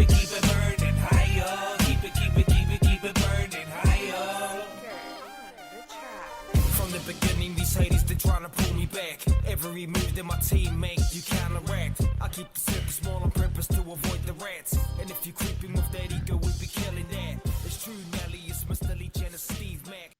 keep it burning higher. Keep it burning higher. From the beginning, these haters, they trying to pull me back. Every move that my team makes, you counteract. I keep the circle small on purpose to avoid the rats. And if you creeping with that ego, we be killing that. It's true, Nelly, it's Mr. Leach and it's Steve Mac.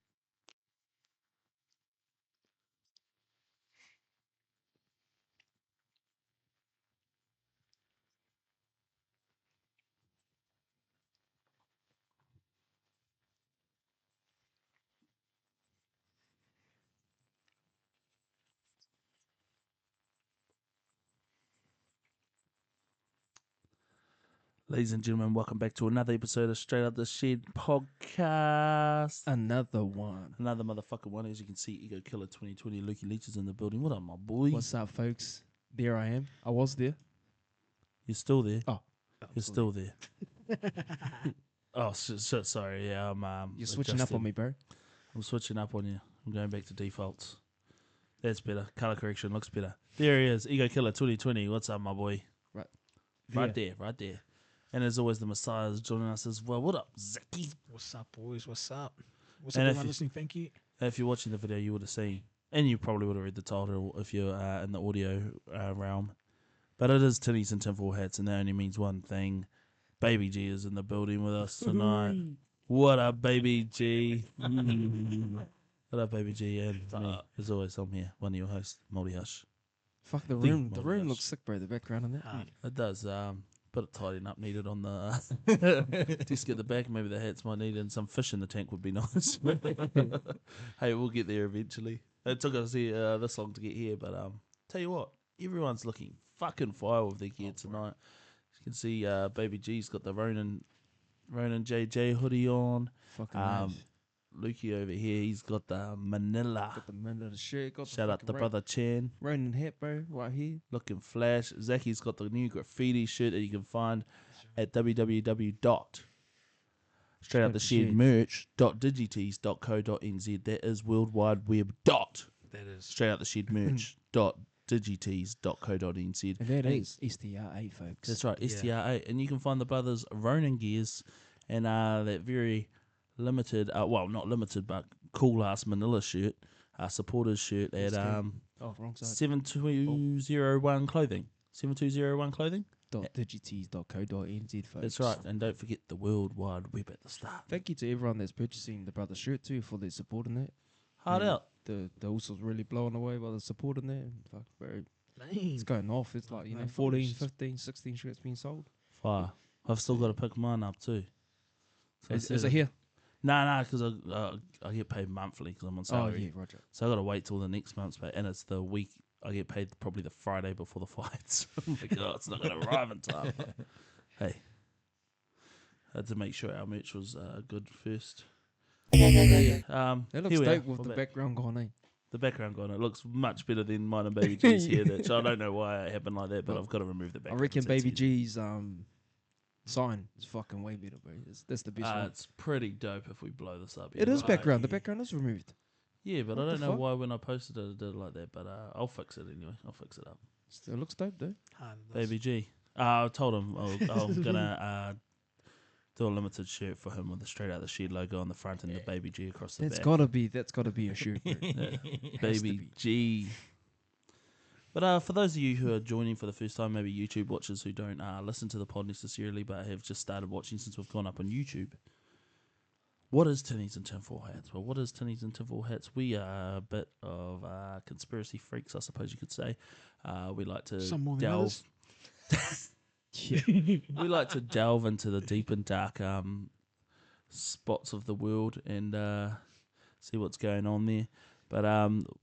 Ladies and gentlemen, welcome back to another episode of Straight Out the Shed podcast. Another one. Another motherfucking one. As you can see, Ego Killer 2020, Lukey Leach is in the building. What up, my boy? What's up, folks? There I am. I was there. You're still there? Oh. You're still there. Oh, sorry. Yeah, I'm You're switching up on me, bro. I'm switching up on you. I'm going back to defaults. That's better. Color correction looks better. There he is. Ego Killer 2020. What's up, my boy? Right there. And as always, the Messiah is joining us as well. What up, Zaki? What's up, boys? What's up? What's And up, if everyone you- listening? Thank you. If you're watching the video, you would have seen, and you probably would have read the title if you're in the audio realm. But it is Tinnies and tinfoil hats, and that only means one thing. Baby G is in the building with us tonight. What up, Baby G? What up, Baby G? And me, as always, I'm here, one of your hosts, Moldy Hush. Fuck the Think room. The more room or looks less. sick, bro. The background on that. It does. Bit of tidying up needed on the desk at the back. Maybe the hats might need, and some fish in the tank would be nice. Hey, we'll get there eventually. It took us here, this long to get here, but tell you what, everyone's looking fucking fire with their gear tonight. You can see Baby G's got the Ronan JJ hoodie on. Fucking nice. Lukey over here, he's got the Manila. Got the middle of the shirt. Got Shout out to brother Chan. Ronan hat, bro. Right here. Looking flash. Zaki's got the new graffiti shirt that you can find at www.straightouttheshedmerch.digitease.co.nz. That is World Wide Web dot. That is. Straightouttheshedmerch.digitease.co.nz. And that is STR8, folks. That's right, Yeah. STRA. And you can find the brothers Ronan gears and that very limited, well, not limited, but cool ass Manila shirt, supporters shirt at Oh, wrong side. 7201 clothing. 7201 clothing? .digitease.co.nz, folks. That's right. And don't forget the World Wide Web at the start. Thank you to everyone that's purchasing the brother shirt too for their support in that. Hard Yeah. out. The usos really blowing away by the support in there. And fuck, bro. Lame. It's going off. It's like, 14, 15, 16 shirts being sold. Fire. I've still got to pick mine up too. So Is it here? Nah, because I get paid monthly because I'm on Oh, salary. yeah, Roger. So I got to wait till the next month's pay, and it's the week I get paid probably the Friday before the fights. I'm like, oh, it's not going to arrive in time. Hey, I had to make sure our merch was good first. That Here looks we are. dope with We're the back. background gone, eh? The background gone. It looks much better than mine and Baby G's here. So I don't know why it happened like that, but Well, I've got to remove the I background. reckon so it's Baby easy. G's sign is fucking way better, bro. That's the best one. It's pretty dope if we blow this up. It yeah. is background. The background is removed. Yeah, but What I the don't know fuck? why when I posted it did it like that, but I'll fix it anyway. I'll fix it up. Still looks dope, though. Baby G. I told him I'm going to do a limited shirt for him with the Straight Out the Shed logo on the front and the Baby G across the That's back. gotta be a shirt, bro. Baby be. G. But for those of you who are joining for the first time, maybe YouTube watchers who don't listen to the pod necessarily but have just started watching since we've gone up on YouTube, what is Tinnies and tinfoil hats? Well, what is Tinnies and tinfoil hats? We are a bit of conspiracy freaks, I suppose you could say. We like to Some more than delve. others. We like to delve into the deep and dark spots of the world and see what's going on there. But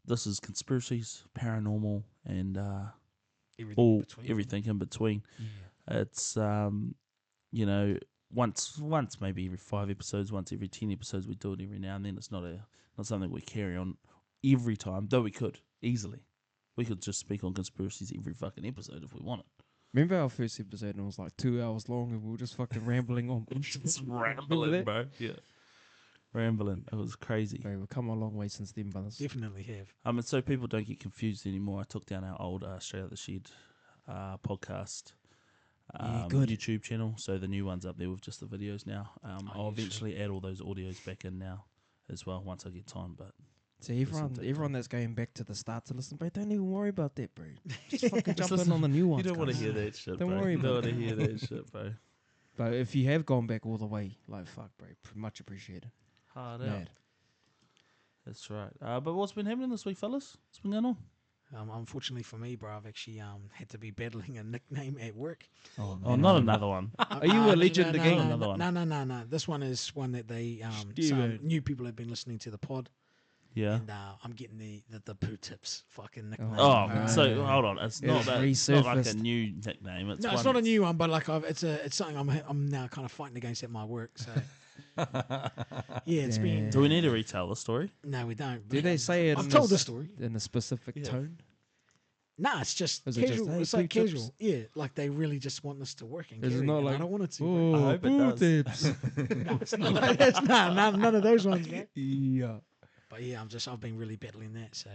this is conspiracies, paranormal, and everything in between. It's once maybe every 5 episodes, once every 10 episodes, we do it every now and then. It's not something we carry on every time, though we could easily. We could just speak on conspiracies every fucking episode if we wanted. Remember our first episode and it was like 2 hours long and we were just fucking rambling on. Just Remember rambling, that? bro. Yeah. Rambling. It was crazy. Bro, we've come a long way since then, brothers. Definitely have. And so people don't get confused anymore. I took down our old Straight Out the Shed podcast good. YouTube channel. So the new one's up there with just the videos now. I'll yeah, eventually add all those audios back in now as well once I get time. But So Listen, take everyone time. that's going back to the start to listen, bro, don't even worry about that, bro. Just fucking jump in on the new you ones. don't want to cuz. hear that shit, Don't bro. worry You don't about want to that. hear that shit, bro. But if you have gone back all the way, like fuck, bro, much appreciated. Hard out. Mad. That's right. But what's been happening this week, fellas? What's been going on? Unfortunately for me, bro, I've actually had to be battling a nickname at work. Oh, Oh, not another one. Are you a legend again? Another one. No. This one is one that they some Steven. new people have been listening to the pod, Yeah. and I'm getting the poo tips fucking nickname. Oh, no. so hold on. It's not It's that. It's not like a resurfaced. new nickname. It's No, it's one not a new one, but like it's something I'm now kind of fighting against at my work. So yeah, it's been. Do we need to retell the story? No, we don't. Did they say it? I've in told a the story. in a specific Yeah. tone. Nah, it's just Is it just, casual. hey, It's like poo tips? casual. Yeah, like they really just want us to work and Is it carry, not and like, I don't want it to. bro. Oh, I hope it poo does. tips. No, it's not like that. Nah, none of those ones, bro. Yeah. But yeah, I've been really battling that. So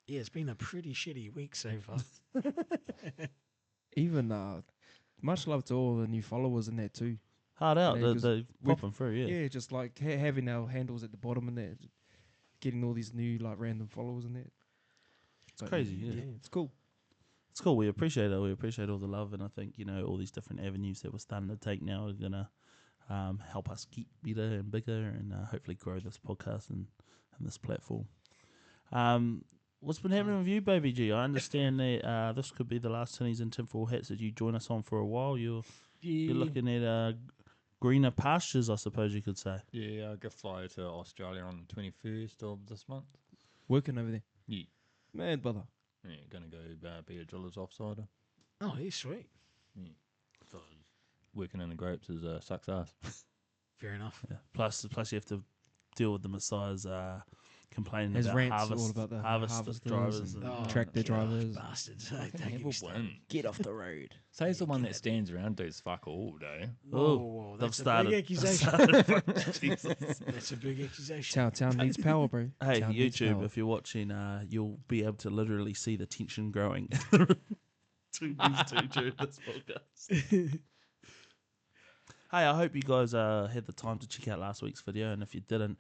yeah, it's been a pretty shitty week so far. Even much love to all the new followers in that too. Hard out. Yeah, 'cause They're we've- popping through. Yeah. Yeah, just like having our handles at the bottom and that, getting all these new like random followers in that. It's crazy. Yeah. it's cool. It's cool. We appreciate it. We appreciate all the love, and I think all these different avenues that we're starting to take now are gonna help us keep better and bigger, and hopefully grow this podcast and this platform. What's been happening with you, Baby G? I understand that this could be the last Tinnies and tinfoil hats that you join us on for a while. You're looking at greener pastures, I suppose you could say. Yeah, I go fly to Australia on the 21st of this month. Working over there. Yeah. Mad brother. Yeah, gonna go be a driller's offsider. Oh, he's sweet. Yeah. So working in the grapes is sucks ass. Fair enough. Yeah. Plus you have to deal with the Messiah's complaining His about rants harvest, all about the harvest harvesters drivers and and tractor drivers. Bastards. Fucking Don't have get a me started. win. Get off the road. Say he's the one that stands around does fuck all day. Whoa, they've that's a started. big accusation. Jesus. That's a big accusation. Town needs power, bro. Hey, Town needs YouTube, power. if you're watching, you'll be able to literally see the tension growing between these two during this podcast. Hey, I hope you guys had the time to check out last week's video, and if you didn't,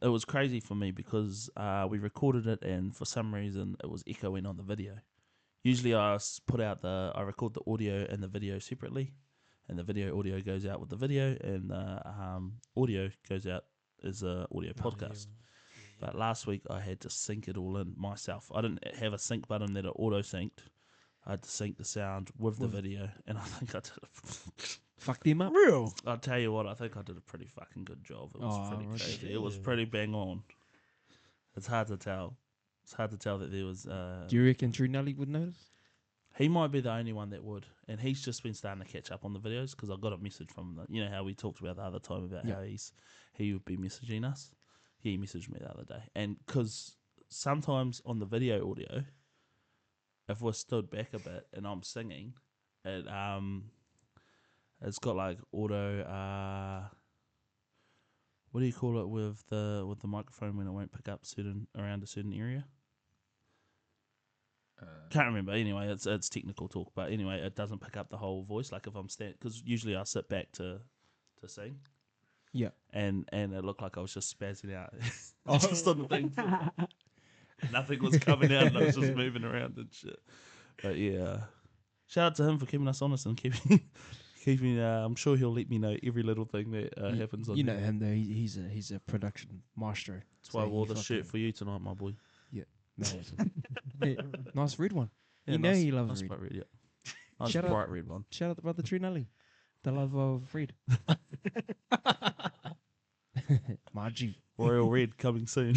it was crazy for me because we recorded it, and for some reason it was echoing on the video. Usually I record the audio and the video separately, and the video audio goes out with the video, and the audio goes out as a audio podcast. But last week I had to sync it all in myself. I didn't have a sync button that it auto synced. I had to sync the sound with the video, and I think I did. Fuck them up. Real. I'll tell you what, I think I did a pretty fucking good job. It was Oh, pretty right. crazy. It was pretty bang on. It's hard to tell. It's hard to tell that there was. Do you reckon True Nelly would notice? He might be the only one that would, and he's just been starting to catch up on the videos because I got a message from how we talked about the other time about how he would be messaging us. He messaged me the other day, and because sometimes on the video audio, if we're stood back a bit and I'm singing, it's got like auto. What do you call it with the microphone when it won't pick up around a certain area? Can't remember. Anyway, it's technical talk, but anyway, it doesn't pick up the whole voice. Like if I'm because usually I sit back to sing. Yeah. And it looked like I was just spazzing out. Just on the thing. Nothing was coming out, and I was just moving around and shit. But yeah, shout out to him for keeping us honest and keeping. I'm sure he'll let me know every little thing that happens. On You know him though. He's a production maestro. That's why I wore the shirt for you tonight, my boy. Yeah, nice red one. Yeah, You know nice, he loves nice red. bright red. Yeah, nice Shout out- bright red one. Shout out to brother True Nelly, the love of red. Margie. Royal red coming soon.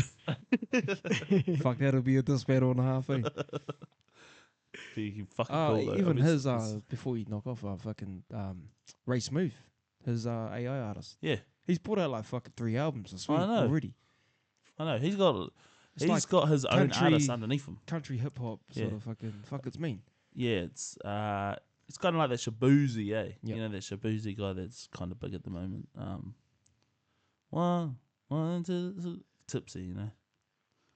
Fuck, that'll be a diss battle and a half, eh? You can fucking call that. Even I mean, his it's- before you knock off fucking Ray Smooth, his AI artist. yeah, He's put out like fucking 3 albums this week I know. already. I know he's got like got his own country- artist underneath him. Country hip hop sort Yeah. of fuck it's mean. Yeah, it's kind of like that Shabuzi, eh? Yep. You know that Shabuzi guy that's kind of big at the moment. One, two, tipsy, you know.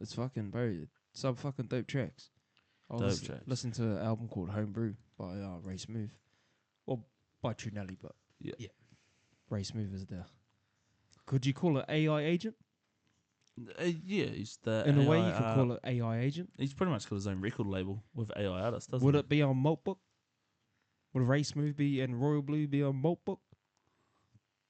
It's fucking bro, some fucking dope tracks. I Dope was tracks. listening to an album called Homebrew by Ray Smooth, or by Trinelli, but Yeah. Yeah. Ray Smooth is the. Could you call it AI agent? Yeah, he's the In a way, AI, you could call it AI agent. He's pretty much got his own record label with AI artists, doesn't Would he? it be on Maltbook? Would Ray Smooth be and Royal Blue be on Maltbook?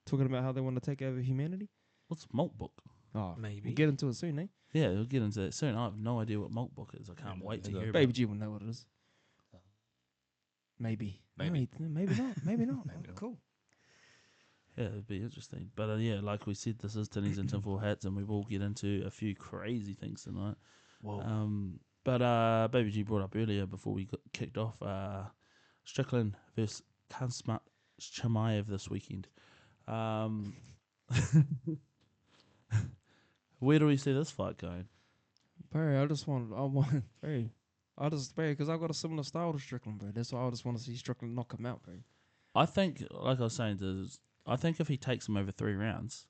Talking about how they want to take over humanity? What's Maltbook? Oh, Maybe. We'll get into it soon, eh? Yeah, we'll get into that soon. I have no idea what Maltbook is. I can't wait to neither. hear about Baby it. G will know what it is. Maybe. Maybe. No, maybe not. Maybe not. Maybe not. Cool. Yeah, it'd be interesting. But yeah, like we said, this is Tinnies and Tinfoil Hats, and we will get into a few crazy things tonight. Whoa. But Baby G brought up earlier before we got kicked off Strickland versus Kansmat Chimaev this weekend. Where do we see this fight going? Barry, Barry, because I've got a similar style to Strickland, bro. That's why I just want to see Strickland knock him out, bro. I think, like I was saying, I think if he takes him over 3 rounds,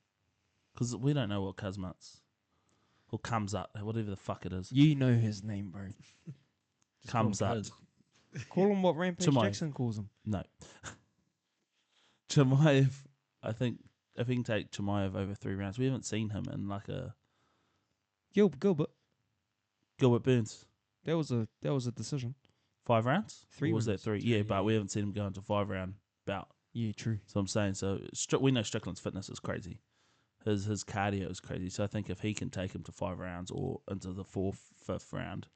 because we don't know what Kazmat's or comes up, whatever the fuck it is, You know his name, bro. comes up. Call him what Rampage Chimaev. Jackson calls him. No. Chimaev, I think if he can take Chimaev over 3 rounds, we haven't seen him in like a Gilbert. Gilbert Burns. That was a decision. 5 rounds? 3 Or was that rounds. 3? Yeah, but we haven't seen him go into 5-round bout. Yeah, true. So I'm saying, we know Strickland's fitness is crazy. His cardio is crazy. So I think if he can take him to 5 rounds or into the 4th, 5th round,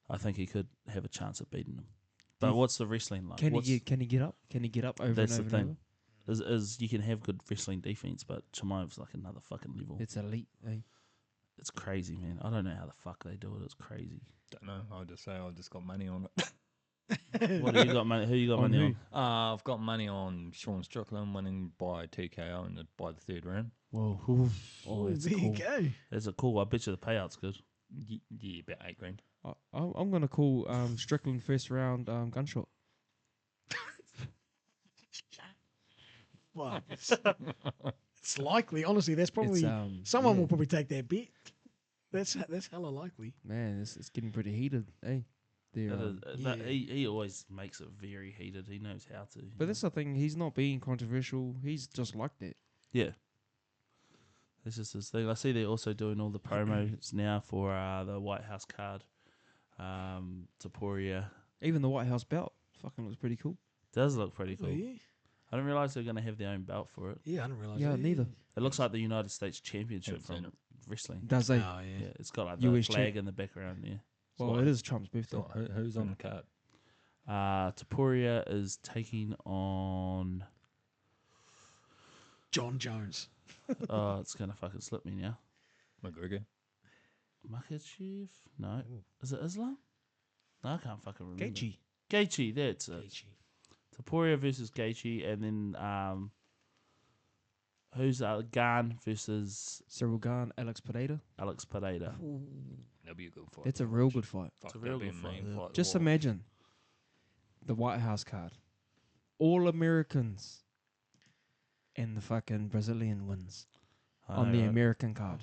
I think he could have a chance at beating him. But what's the wrestling like? Can he get up? Can he get up over That's and the over thing. and over? Is you can have good wrestling defense, but Chimaev's like another fucking level. It's elite, eh? It's crazy, man. I don't know how the fuck they do it. It's crazy. Don't know. I'll just say I just got money on it. What do you got money? Who you got On money who? on? I've got money on Sean Strickland winning by TKO by the 3rd round. Whoa. Oh, it's there cool. you go. It's a cool. I bet you the payout's good. Yeah, about 8 grand. I'm gonna call Strickland first round gunshot. Well, it's likely. Honestly, that's probably someone will probably take that bet. That's hella likely. Man, it's getting pretty heated, eh? There, But yeah. he always makes it very heated. He knows how to. but that's the thing. He's not being controversial. He's just like that. Yeah. This is his thing. I see they're also doing all the promos now for the White House card. Taporia. Even the White House belt fucking looks pretty cool. Does look pretty Oh, cool. yeah. I didn't realize they're going to have their own belt for it. Yeah, I didn't realize. Yeah, that. neither. It looks like the United States Championship Haven't seen from it. wrestling. Does they? Oh yeah. Yeah, it's got like the US flag in the background. Yeah. Well, it is Trump's birthday. So who's on the card? Taporia is taking on. John Jones. Oh, it's going to fucking slip me now. McGregor. Makachev? No. Is it Islam? No, I can't fucking remember. Gaethje. Gaethje, that's it. Gaethje. Taporia versus Gaethje, and then who's Garn versus Cyril Gahn, Alex Pereira. Alex Pereira. That'll be a good fight. That's a real good fight. Fuck, a real that'll be good a mean fight, fight. Just to watch. imagine the White House card. All Americans and the fucking Brazilian wins I on know, the right? American card.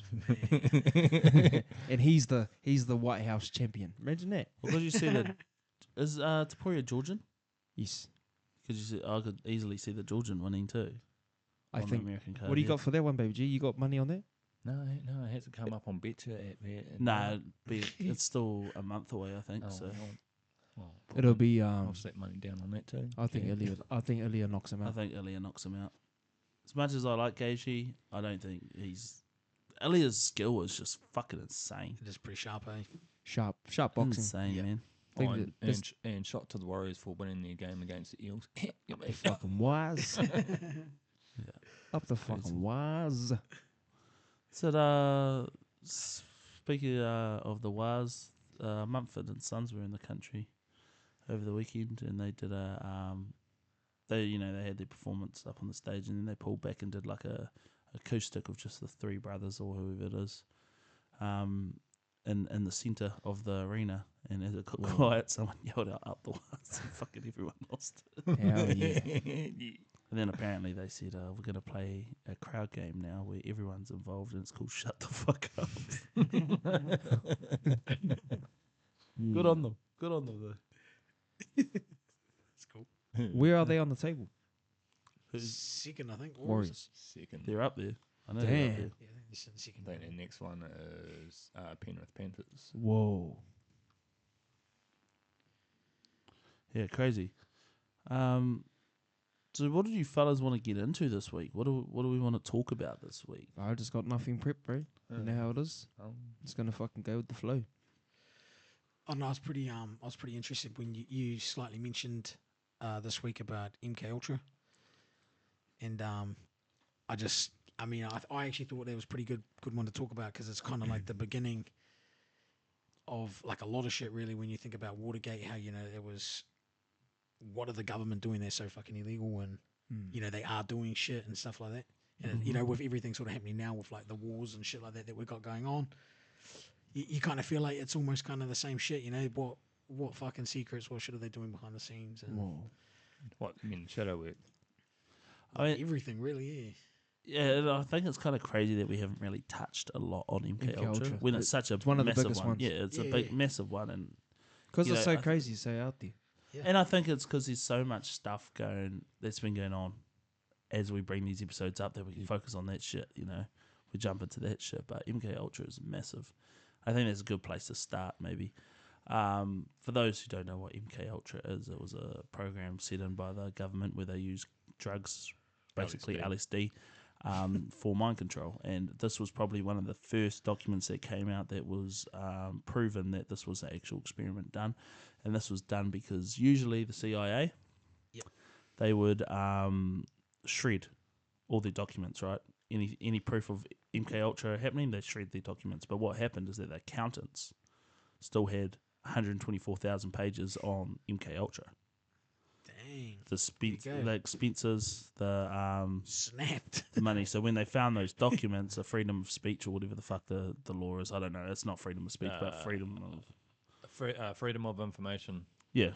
And he's the White House champion. Imagine that. Well, could you see that? Is Taporia Georgian? Yes. Could you see? I could easily see the Georgian winning too. I on think. the American card. What do you yeah. got for that one, baby G? You got money on that? No, it hasn't come up on Betcha yet. No, it's still a month away. I think so. It'll be I'll set money down on that too. I think Ilya knocks him I out. think Ilya knocks him out. As much as I like Gaethje, I don't think Ilya's skill is just fucking insane. It is pretty sharp, eh? Sharp boxing. Insane, Yeah. man. Think Oh, that this- and shot to the Warriors for winning their game against the Eels. You the fucking wise. Up the fucking wise. So, speaking of the Waz, Mumford and Sons were in the country over the weekend, and they did they had their performance up on the stage, and then they pulled back and did like a acoustic of just the three brothers or whoever it is, in the center of the arena. And as it got quiet, someone yelled out "Up the Waz," and fucking everyone lost it. Hell yeah. And then apparently they said, we're going to play a crowd game now where everyone's involved, and it's called Shut the Fuck Up. Good on them. Good on them, though. Where are they on the table? Second, I think. Warriors. Second. They're up there. I know they're up Damn. there. Yeah, I think this is the second. I think the next one is Penrith Panthers. Whoa. Yeah, crazy. So what did you fellas want to get into this week? What do we want to talk about this week? I just got nothing prepped, bro. You know how it is. Um, It's gonna fucking go with the flow. Oh no, I was pretty interested when you slightly mentioned this week about MK Ultra, and I actually thought that was pretty good one to talk about because it's kind of like the beginning of like a lot of shit really when you think about Watergate, how it was, what are the government doing there so fucking illegal, and they are doing shit and stuff like that, and with everything sort of happening now with like the wars and shit like that we've got going on. You kind of feel like it's almost kind of the same shit, what fucking secrets, what shit are they doing behind the scenes, and what you mean shadow work? I mean, everything really, yeah, I think it's kind of crazy that we haven't really touched a lot on MK Ultra Ultra. when it's such a one of the massive biggest one. ones. Yeah, it's a big, massive one, and Because You it's know, so crazy, so out there. and I think it's because there's so much stuff that's been going on. As we bring these episodes up, that we can focus on that shit. We jump into that shit, but MK Ultra is massive. I think that's a good place to start, maybe. For those who don't know what MK Ultra is, it was a program set in by the government where they use drugs, basically LSD, for mind control. And this was probably one of the first documents that came out that was proven that this was an actual experiment done. And this was done because usually the CIA, they would shred all their documents, right? Any proof of MK Ultra happening, they shred their documents. But what happened is that the accountants still had 124,000 pages on MK Ultra. dang, The expenses, the snapped. the money. So when they found those documents, the freedom of speech or whatever the fuck the law is, I don't know. It's not freedom of speech, but freedom of Freedom of information.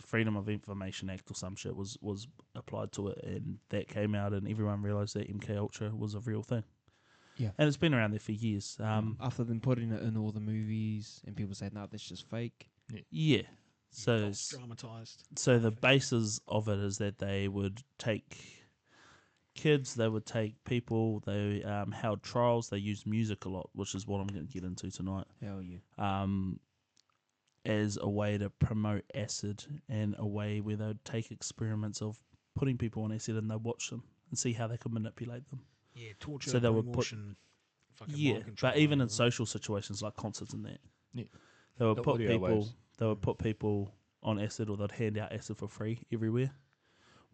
Freedom of Information Act or some shit was applied to it, and that came out, and everyone realised that MK Ultra was a real thing. Yeah. And it's been around there for years. After them putting it in all the movies, and people say, "No, that's just fake." Yeah. So Dramatized. So the basis of it is that they would take kids, they would take people, they held trials, they used music a lot, which is what I'm going to get into tonight. Hell yeah. As a way to promote acid and a way where they would take experiments of putting people on acid and they'd watch them and see how they could manipulate them. Yeah, torture. So they would put, fucking mind control, but even in right? social situations like concerts and that, Yeah. they would The put audio people, waves. they would put people on acid, or they'd hand out acid for free everywhere.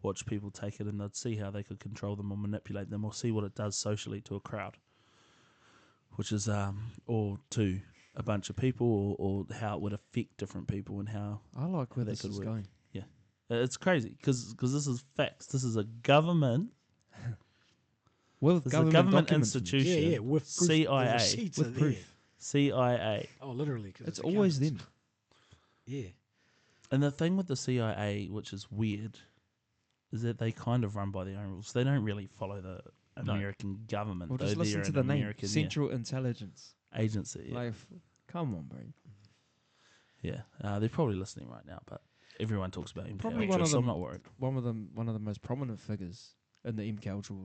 Watch people take it, and they'd see how they could control them or manipulate them, or see what it does socially to a crowd, which is or to a bunch of people, or how it would affect different people and how I like where That this could is work. going. it's crazy because this is facts. This is a government. With This is a government documents and- institution. Yeah, with proof, the CIA. receipts With are proof. there. CIA. Oh, literally. 'Cause It's always accountants. them. Yeah. And the thing with the CIA, which is weird, is that they kind of run by their own rules. They don't really follow the American government. Well, though just listen they're to an the name, American, Central Intelligence. agency. Yeah. Like, come on, bro. They're probably listening right now, but everyone talks about MK Probably Ultra, one of so I'm them- not worried. One of the most prominent figures in the MK Ultra,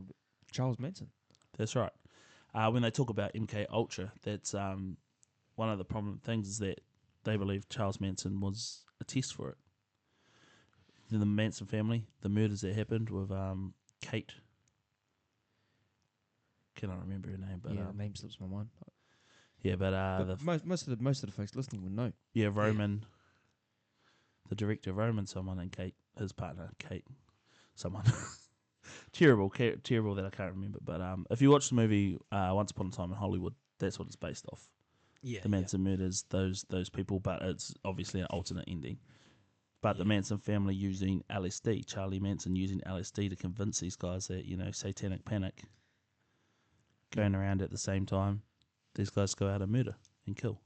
Charles Manson. That's right. When they talk about MK Ultra, that's one of the prominent things is that they believe Charles Manson was a test for it. The Manson family, the murders that happened with Kate. Cannot remember her name, but Yeah, the name slips my mind. but But most of the folks listening would know. Roman, the director Roman, someone, and Kate, his partner Kate, someone. terrible that I can't remember. But if you watch the movie Once Upon a Time in Hollywood, that's what it's based off. Yeah. The Manson murders, those people, but it's obviously an alternate ending. But the Manson family using LSD, Charlie Manson using LSD to convince these guys that, satanic panic going around at the same time, these guys go out and murder and kill.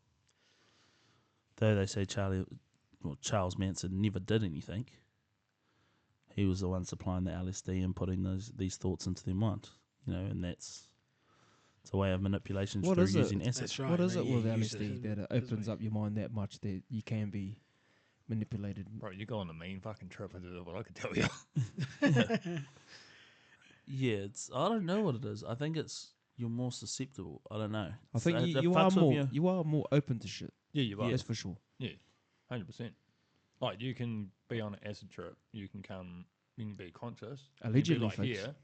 Though they say Charles Manson never did anything, he was the one supplying the LSD and putting these thoughts into their mind, and it's a way of manipulation What through is it? using acid. That's right. What is they it with use LSD that it opens up your mind that much that you can be manipulated. Bro, you go on a mean fucking trip and do what I could tell you. Yeah, it's I don't know what it is. I think it's you're more susceptible. I don't know. I think It you fucks are with more you are more open to shit. Yeah, you are. That's for sure. Yeah, 100%. Like, you can be on an acid trip, you can be conscious, you Allegedly, can be like folks. here,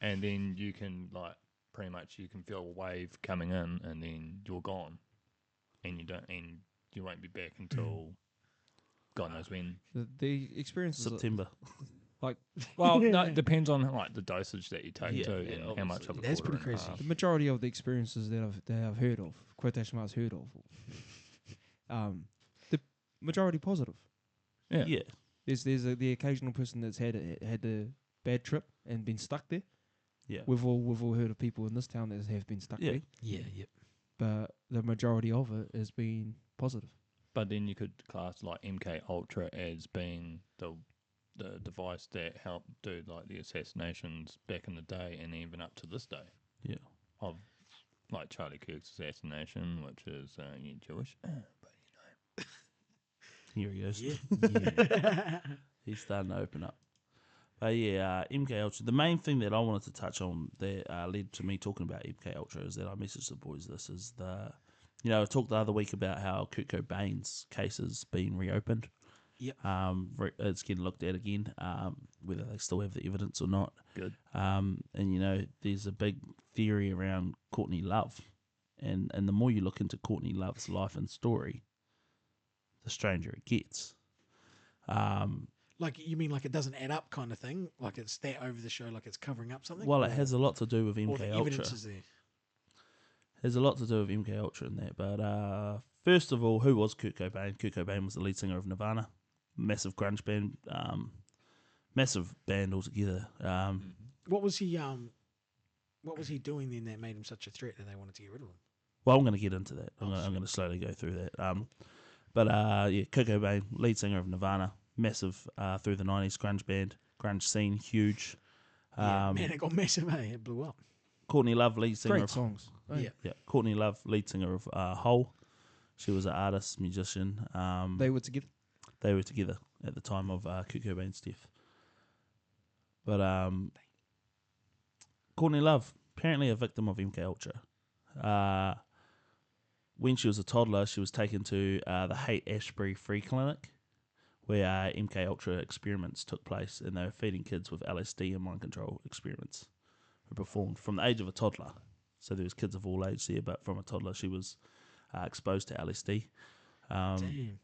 and then you can like pretty much you can feel a wave coming in, and then you're gone, and you won't be back until God knows when. The experiences, September. like Well, no, it depends on like the dosage that you take Yeah, too, yeah, and how much of a That's quarter pretty and a crazy. half. the majority of the experiences that I've heard of, quotation marks heard of, the majority positive. Yeah. Yeah. There's the occasional person that's had a bad trip and been stuck there. Yeah. We've all heard of people in this town that have been stuck Yeah. there, Yeah, yep. but the majority of it has been positive. But then you could class like MK Ultra as being the device that helped do like the assassinations back in the day, and even up to this day Yeah. of like Charlie Kirk's assassination, which is Jewish. But Here he goes. Yeah. He's starting to open up. But yeah, MK Ultra. The main thing that I wanted to touch on that led to me talking about MK Ultra is that I messaged the boys. This is I talked the other week about how Kurt Cobain's case has been reopened. Yep. It's getting looked at again, whether they still have the evidence or not. good. And there's a big theory around Courtney Love, and the more you look into Courtney Love's life and story, the stranger it gets. Like, you mean like it doesn't add up kind of thing? Like it's that over the show, like it's covering up something? Well, it has a lot to do with or the MK evidence Ultra. is there. There's a lot to do with MK Ultra in that. But first of all, who was Kurt Cobain? Kurt Cobain was the lead singer of Nirvana, massive grunge band, massive band altogether. What was he doing then that made him such a threat that they wanted to get rid of him? Well, I'm going to get into that. I'm going to slowly go through that. But Kurt Cobain, lead singer of Nirvana, massive through the 90s grunge band, grunge scene, huge. Yeah, man, it got massive, hey, it blew up. Courtney Love, lead singer Great of songs. Yeah. Yeah, Courtney Love, lead singer of Hole. She was an artist, musician. They were together. They were together at the time of Kurt Cobain's death. But Courtney Love, apparently a victim of MK Ultra. When she was a toddler, she was taken to the Haight-Ashbury Free Clinic, where MK Ultra experiments took place, and they were feeding kids with LSD and mind control experiments were performed from the age of a toddler. So there was kids of all ages there, but from a toddler she was exposed to LSD. Damn.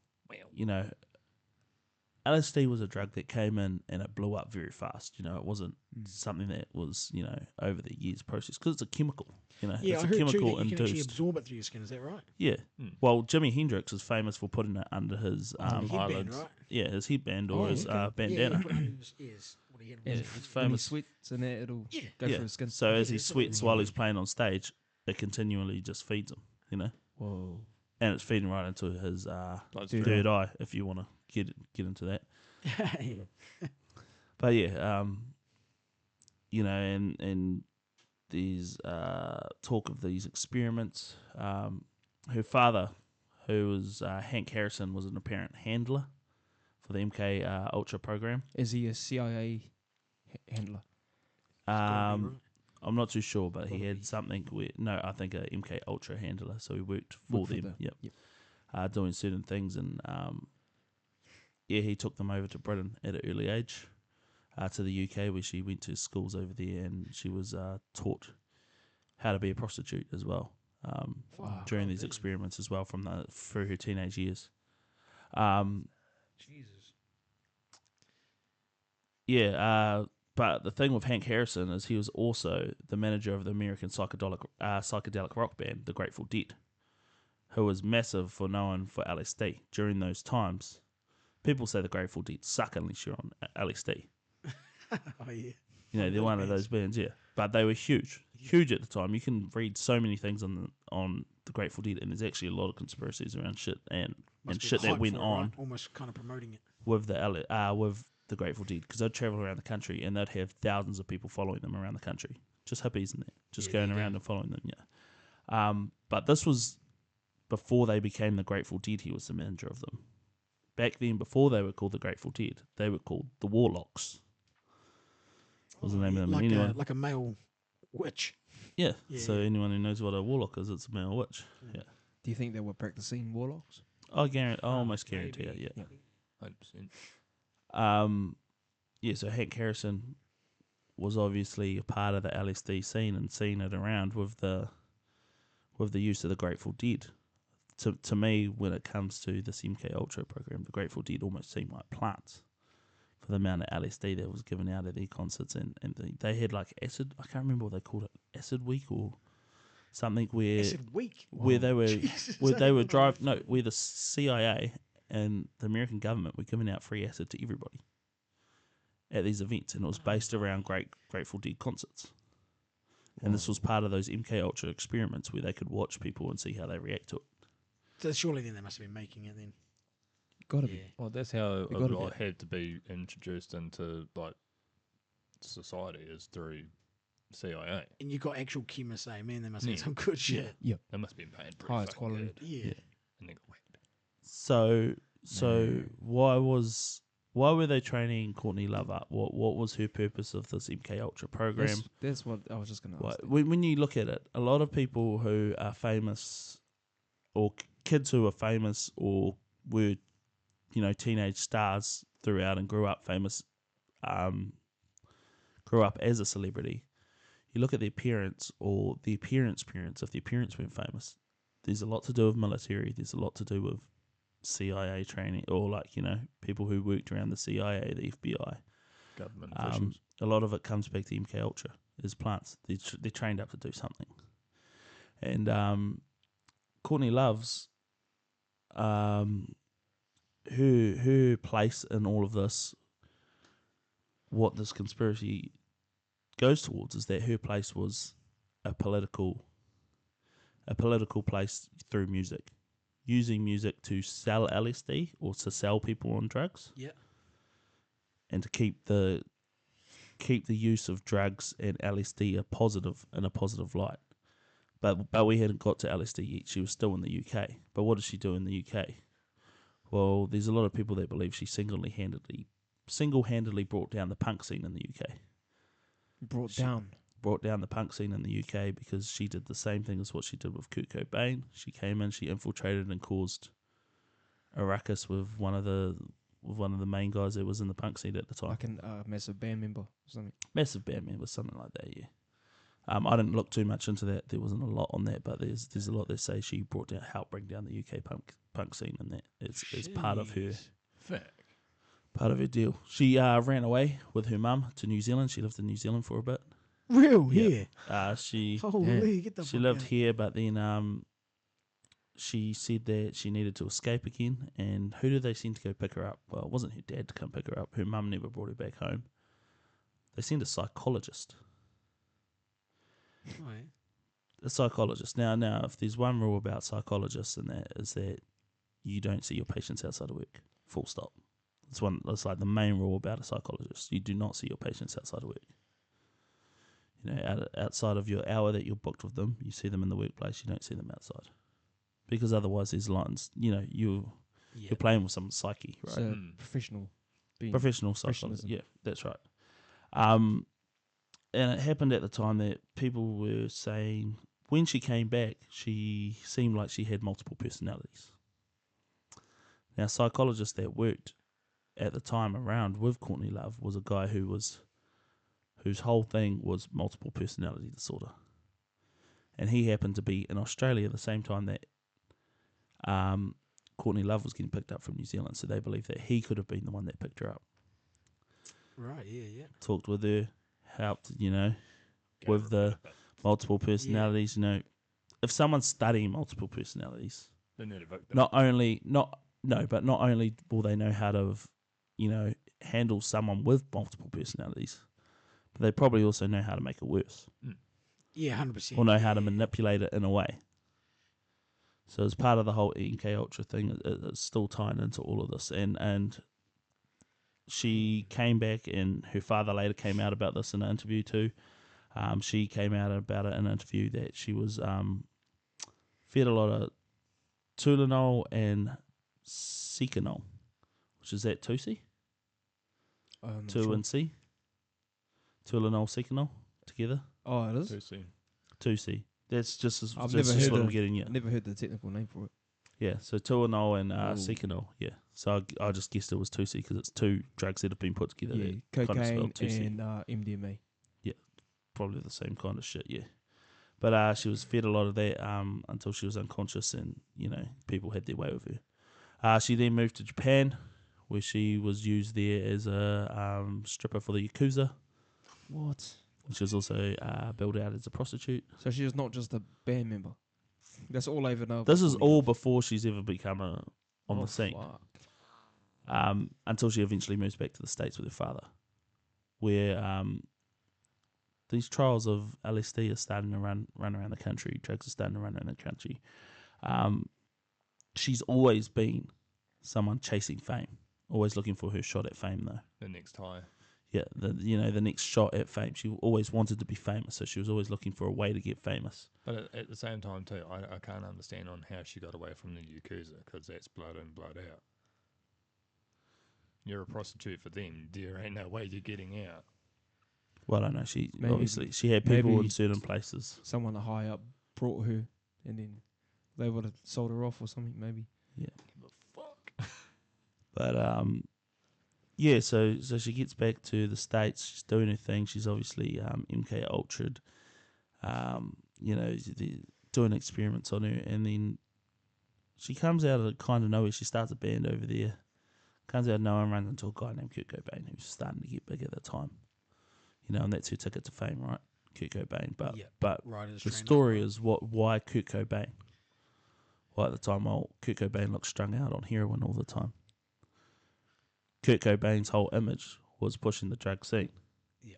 LSD was a drug that came in and it blew up very fast. It wasn't something that was, over the years processed, because it's a chemical. Yeah, it's I a heard too chemical that you can actually induced. absorb it through your skin. Is that right? Yeah. Well, Jimi Hendrix is famous for putting it under his Headband, eyelids. right? Yeah, his headband or his Yeah, bandana. he put it under his ears. What he had Yeah, was- it's when he famous. sweats and that, it'll Yeah. go Yeah. through his skin. So as he that's what it sweats is. while he's playing on stage, it continually just feeds him. Whoa. And it's feeding right into his Bloodstream. third eye, if you want to get into that. Yeah. But yeah, and there's talk of these experiments. Her father, who was Hank Harrison, was an apparent handler for the MK Ultra program. Is he a CIA handler? gotta be, Um, right? I'm not too sure, but he Gotta had be. something. I think a MK Ultra handler, so he worked for Worked for them. them, Yep. Doing certain things, and he took them over to Britain at an early age, to the UK, where she went to schools over there, and she was taught how to be a prostitute as well during these experiments as well through her teenage years. Jesus. Yeah, but the thing with Hank Harrison is he was also the manager of the American psychedelic rock band, the Grateful Dead, who was massive for known for LSD. During those times, people say the Grateful Dead suck unless you're on LSD. Oh yeah. They're one of those bands, yeah. But they were huge at the time. You can read so many things on the Grateful Dead, and there's actually a lot of conspiracies around shit and Must be shit the that hype went for it, on right? Almost kind of promoting it. with the Grateful Dead, because they'd travel around the country and they'd have thousands of people following them around the country, just hippies and that, just Yeah, going there you around go. and following them. Yeah. But this was before they became the Grateful Dead. He was the manager of them back then, before they were called the Grateful Dead, they were called the Warlocks. Was the name of them? Like Anyway, like a male witch. yeah. Yeah, So yeah. anyone who knows what a warlock is, it's a male witch. Yeah. Do you think they were practicing warlocks? I almost guarantee maybe. it. Yeah. 100%. Yeah. So Hank Harrison was obviously a part of the LSD scene and seen it around with the use of the Grateful Dead. To me, when it comes to this MK Ultra program, the Grateful Dead almost seem like plants for the amount of LSD that was given out at their concerts, and they had like acid. I can't remember what they called it, acid week or something, where Acid week. where they were Jesus, where I they were didn't know. where the CIA and the American government were giving out free acid to everybody at these events, and it was based around Grateful Dead concerts. And this was part of those MK Ultra experiments where they could watch people and see how they react to it. So surely then they must have been making it then. Gotta Yeah. be. Well, that's how They it gotta like, be. had to be introduced into like society is through CIA. And you got actual chemists saying, man, they must have Yeah. some good shit. Yep. They must be paid pretty Highest fucking quality. good. Yeah. And they got whacked. So why were they training Courtney Love up? What was her purpose of this MK Ultra program? That's what I was just gonna ask. When you look at it, a lot of people who are famous, or kids who are famous, or were, teenage stars throughout and grew up famous, grew up as a celebrity. You look at their parents or the parents' parents. If their parents weren't famous, there's a lot to do with military. There's a lot to do with CIA training, or people who worked around the CIA, the FBI. Government officials. A lot of it comes back to MK Ultra. Is plants. They're trained up to do something. And Courtney Love's her place in all of this, what this conspiracy goes towards, is that her place was a political place through music, using music to sell LSD or to sell people on drugs. Yeah. And to keep the use of drugs and LSD in a positive light. But we hadn't got to LSD yet. She was still in the UK. But what did she do in the UK? Well, there's a lot of people that believe she single-handedly brought down the punk scene in the UK. Brought down The punk scene in the UK because she did the same thing as what she did with Kurt Cobain. She came in, she infiltrated and caused a ruckus with one of the main guys that was in the punk scene at the time. like a massive band member or something. Massive band member, something like that, yeah. I didn't look too much into that. There wasn't a lot on that, but there's a lot that say she helped bring down the UK punk scene, and that is part of her deal. She ran away with her mum to New Zealand. She lived in New Zealand for a bit. Real, Yeah. yeah. She Holy, get the she fuck lived out. here, but then she said that she needed to escape again. And who did they send to go pick her up? Well, it wasn't her dad to come pick her up. Her mum never brought her back home. They sent a psychologist. Right. A psychologist. Now, if there's one rule about psychologists, and that is that you don't see your patients outside of work. Full stop. It's like the main rule about a psychologist. You do not see your patients outside of work. Outside of your hour that you're booked with them, you see them in the workplace. You don't see them outside, because otherwise there's lines. You're playing with someone's psyche, right? So professional. Professional psychologist. professionalism. Yeah, that's right. And it happened at the time that people were saying when she came back, she seemed like she had multiple personalities. Now, a psychologist that worked at the time around with Courtney Love was a guy whose whole thing was multiple personality disorder. And he happened to be in Australia at the same time that Courtney Love was getting picked up from New Zealand. So they believe that he could have been the one that picked her up. Right, yeah. Talked with her, helped, with the multiple personalities. If someone's studying multiple personalities, They need a victim. not only will they know how to, handle someone with multiple personalities, but they probably also know how to make it worse, Yeah, 100%. or know how to manipulate it in a way. So as part of the whole MK Ultra thing, it's still tying into all of this, and she came back, and her father later came out about this in an interview too. She came out about it in an interview that she was fed a lot of Tulinol and Secanol, which is at Tusi, I'm not Tu sure. and C, Tualanol Sekanol together. Oh, it is. To see. Tusi. That's just I've that's never just heard what I'm the getting. Yeah, never heard the technical name for it. yeah. So Tualanol and Ooh. Sekanol. Yeah. So I just guessed it was Tusi because it's two drugs that have been put together. Yeah, that kind of cocaine spelled Tusi. and MDMA. Probably the same kind of shit. Yeah. But she was fed a lot of that until she was unconscious, and people had their way with her. She then moved to Japan, where she was used there as a stripper for the Yakuza. What? She was also billed out as a prostitute. So she's not just a band member. That's all I ever know. This about is Tinnies. all before she's ever become on Oh, the scene. fuck. Until she eventually moves back to the States with her father, where these trials of LSD are starting to run around the country. Drugs are starting to run around the country. She's always been someone chasing fame, always looking for her shot at fame, though. The next high. Yeah, the next shot at fame. She always wanted to be famous, so she was always looking for a way to get famous. But at the same time, too, I can't understand on how she got away from the Yakuza, because that's blood in, blood out. You're a prostitute for them. There ain't no way you're getting out. Well, I don't know. She Maybe- obviously she had people maybe- in certain places. Someone high up brought her, and then they would have sold her off or something. Maybe. The fuck? But yeah. So she gets back to the States. She's doing her thing. She's obviously MK Ultra'd. They're doing experiments on her, and then she comes out of kind of nowhere. She starts a band over there. Comes out of nowhere and runs into a guy named Kurt Cobain, who's starting to get big at the time. And that's her ticket to fame, right? Kurt Cobain. But Yeah, but right as the train story up, is why Kurt Cobain. Well, at the time, Kurt Cobain looked strung out on heroin all the time. Kurt Cobain's whole image was pushing the drug scene. Yeah.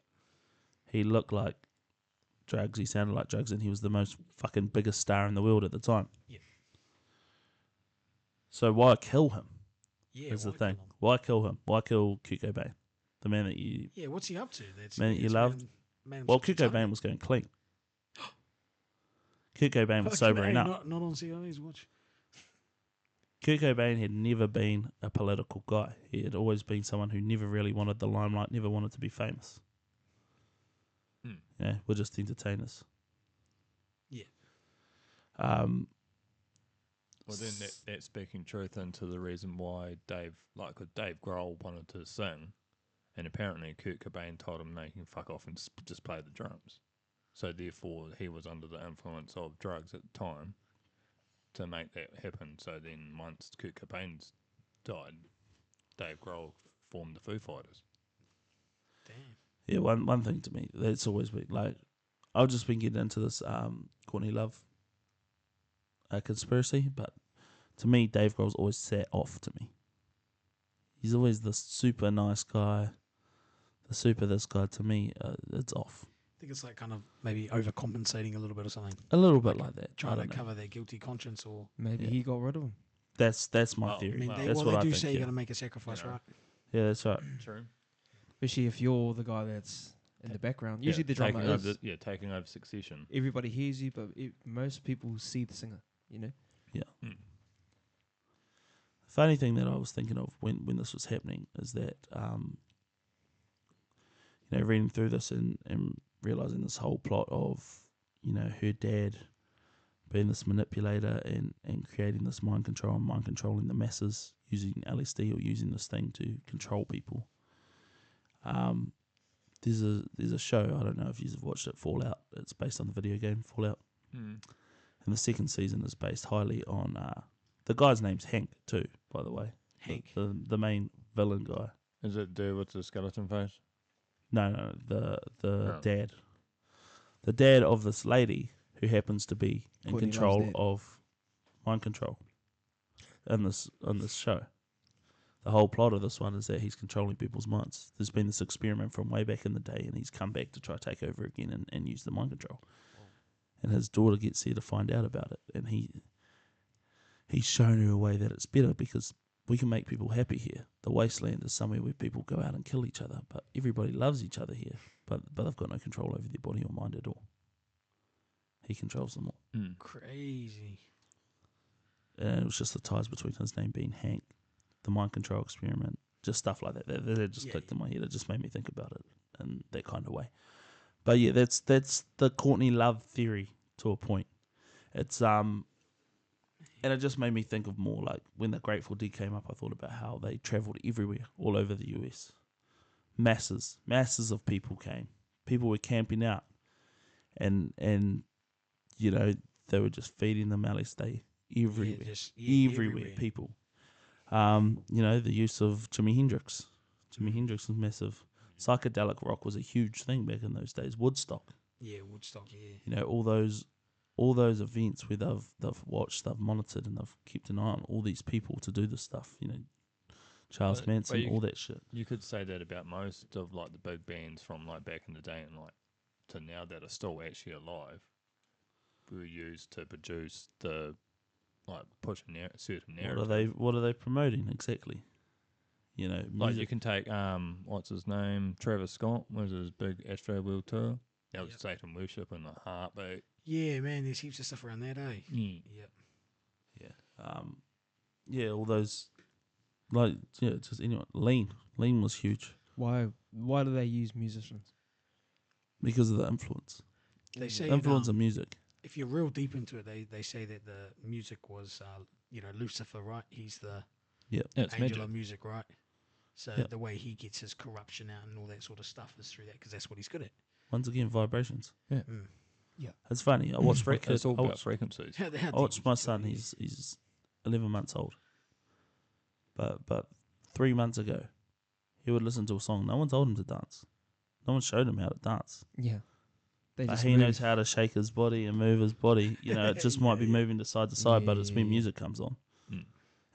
He looked like drugs, he sounded like drugs, and he was the most fucking biggest star in the world at the time. Yeah. So why kill him? Yeah, Is the why thing. kill him? Why kill him? Why kill Kurt Cobain? The man that you... Yeah, what's he up to? That's Man that you that's loved? made him Well, such a Kurt ton. Cobain was going clean. Kurt Cobain was Fucking sobering A, up. Not on CIA's watch. Kurt Cobain had never been a political guy. He had always been someone who never really wanted the limelight, never wanted to be famous. Hmm. Yeah, we're just entertainers. Yeah. Well, then that's speaking truth into the reason why Dave Grohl wanted to sing, and apparently Kurt Cobain told him, "No, you can fuck off and just play the drums." So therefore, he was under the influence of drugs at the time to make that happen. So then, once Kurt Cobain's died, Dave Grohl formed the Foo Fighters. Damn. Yeah, one thing to me that's always been like, I've just been getting into this Courtney Love conspiracy, but to me, Dave Grohl's always sat off to me. He's always the super nice guy, the super this guy. To me, it's off. I think it's like kind of maybe overcompensating a little bit or something. A little bit like that. I Trying to don't know. cover their guilty conscience or. Maybe Yeah. he got rid of him. That's my Well, I theory. mean, Wow. they, That's well, what they I do think. say Yeah. you're going to make a sacrifice, Yeah. right? Yeah, that's right. True. Especially if you're the guy that's in the background. Usually the drummer taking is. over, taking over Succession. Everybody hears you, but most people see the singer. Hmm. Funny thing that I was thinking of when this was happening is that, reading through this and realizing this whole plot of, her dad being this manipulator and creating this mind control and mind controlling the masses using LSD or using this thing to control people. There's a show, I don't know if you've watched it, Fallout. It's based on the video game Fallout. Hmm. And the second season is based highly on the guy's name's Hank too, by the way. Hank. The main villain guy. Is it dude with the skeleton face? No, the Oh. dad. The dad of this lady who happens to be in Courtney Love's control dad. of mind control in this show. The whole plot of this one is that he's controlling people's minds. There's been this experiment from way back in the day, and he's come back to try to take over again and use the mind control. And his daughter gets there to find out about it, and he's shown her a way that it's better because we can make people happy here. The wasteland is somewhere where people go out and kill each other, but everybody loves each other here. But they've got no control over their body or mind at all. He controls them all. Hmm. Crazy. And it was just the ties between his name being Hank the mind control experiment, just stuff like that. That just Yeah, clicked in my head. It just made me think about it in that kind of way. But yeah, that's the Courtney Love theory to a point. It's and it just made me think of more like when the Grateful Dead came up. I thought about how they travelled everywhere, all over the US. Masses of people came. People were camping out, and you know they were just feeding them LSD everywhere, everywhere. People. You know, the use of Jimi Hendrix. Jimi Hendrix was massive. Psychedelic rock was a huge thing back in those days. Woodstock. Yeah, Woodstock. Yeah. You know, all those events where they've watched, they've monitored, and they've kept an eye on all these people to do this stuff. You know, Charles But Manson, all that shit. You could say that about most of like the big bands from like back in the day and like to now that are still actually alive. Were used to produce the like push a certain narrative. What are they promoting exactly? You know, Like music. you can take what's his name, Travis Scott was his big Astro World tour. That was Yep. Satan worship and the heartbeat. Yeah, man. There's heaps of stuff around that, eh? Mm. Yep. Yeah, all those, like, yeah, just anyone. Lean was huge Why do they use musicians? because of the influence. They say Influence of music. if you're real deep into it, they say that the music was, Lucifer, right? He's the Yeah, it's angel magic. of music, right? So Yep. the way he gets his corruption out and all that sort of stuff is through that, because that's what he's good at. Once again, vibrations. Mm. It's funny. I watched It's all I about watched, frequencies. How I deep watched you my can son. go, yeah. He's 11 months old. But 3 months ago, he would listen to a song. No one told him to dance. No one showed him how to dance. Yeah. They But just he move. knows how to shake his body and move his body. You know, it just might be Yeah. moving to side, but it's when Yeah. music comes on. Mm.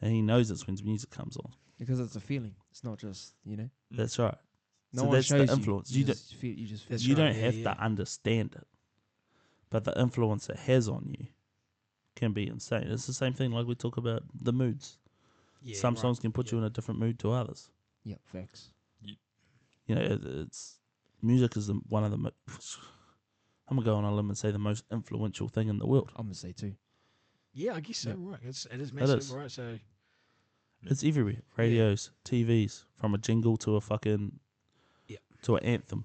And he knows it's when music comes on. Because it's a feeling. It's not just, That's right. no So one that's shows the influence. You, You just feel, you just feel That's you right, don't yeah, have yeah. to understand it, but the influence it has on you can be insane. It's the same thing like we talk about the moods. Yeah, Some right. songs can put you in a different mood to others. Yeah, facts. You know, it's music is one of the. I'm gonna go on a limb and say the most influential thing in the world. I'm gonna say too. Yeah, I guess so. Yep. Right, it is massive, is. right? So It's everywhere. Radios, TVs, from a jingle to a fucking Yep. to an anthem.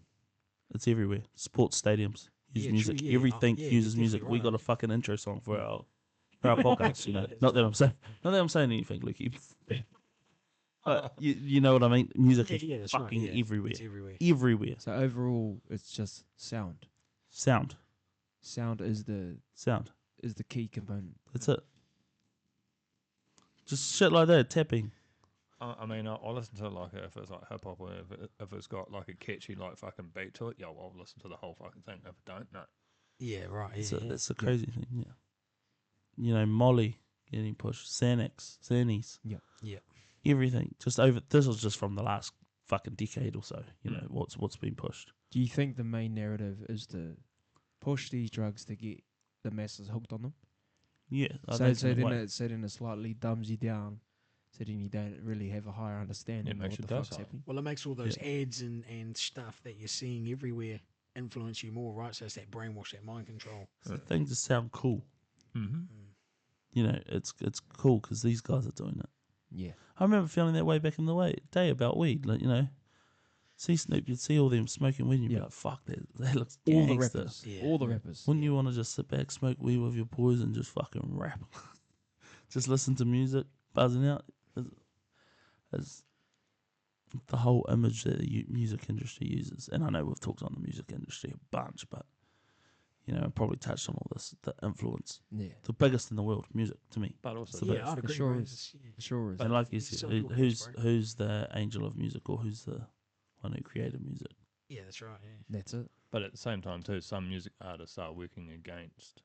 It's everywhere. Sports stadiums use Yeah, music. true, yeah. Everything Yeah, uses you're music. definitely We got right. a fucking intro song for our podcast. You know, not that I'm saying anything, Lukey. But you know what I mean. Music is yeah, that's fucking right. Yeah, everywhere. It's everywhere. Everywhere. So overall, it's just sound. Sound. Sound is the key component. That's it. Just shit like that. Tapping. I mean, I'll listen to it like if it's like hip hop or if it's got like a catchy like fucking beat to it. Yeah, I'll listen to the whole fucking thing. If it don't, no. Yeah, right. Yeah, yeah. That's the crazy thing. Yeah. You know, Molly getting pushed. Tinnies. Yeah. Everything. Just over. This was just from the last fucking decade or so. You know what's been pushed. Do you think the main narrative is to push these drugs to get the masses hooked on them? Yeah. I So think so in a then way. it slightly dumbs you down, so then you don't really have a higher understanding It of makes what you the fuck's docile. happening. Well, it makes all those ads and stuff that you're seeing everywhere influence you more, right? So it's that brainwash, that mind control. The things just sound cool. Mm-hmm. You know, it's cool because these guys are doing it. Yeah. I remember feeling that way back in the day about weed. Like, you know, see Snoop, you'd see all them smoking weed, and you'd be Yeah. like, "Fuck that looks All the gangster." rappers. Yeah. All the rappers. Wouldn't you want to just sit back, smoke weed with your boys, and just fucking rap? Just listen to music, buzzing out. It's the whole image that the music industry uses. And I know we've talked on the music industry a bunch, but you know, I probably touched on all this. The influence, Yeah. the biggest in the world, music to me. But also, So the- Yeah, I'd agree. sure bro. is. It's- yeah. Sure is. And like you It's said, so cool, who's bro. who's the angel of music, or who's the one who created music? Yeah, that's right. Yeah. That's it. but at the same time too, some music artists are working against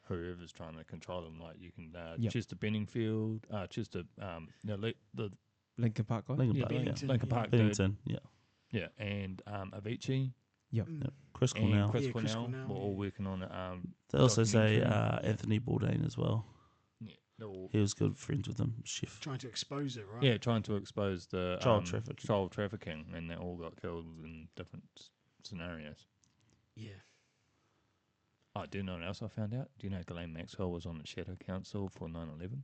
whoever's trying to control them. Like you can Yep. Chester Benningfield, Chester the Linkin Park guy. Linkin yeah, Park, yeah. Bennington, Linkin yeah. Park dude. Bennington, yeah. Yeah, and Avicii Yep. Mm. Yeah. Chris and Cornell. Chris Yeah, Chris Cornell Cornell, were all yeah. working on it. They also say documentary. Anthony Bourdain as well. Yeah, they're all, He was good friends with him, chef. Trying to expose it, right? yeah, trying to expose the Child trafficking. child trafficking, and they all got killed in different scenarios. Yeah. Oh, do you know what else I found out? Do you know Ghislaine Maxwell was on the Shadow Council for 9/11?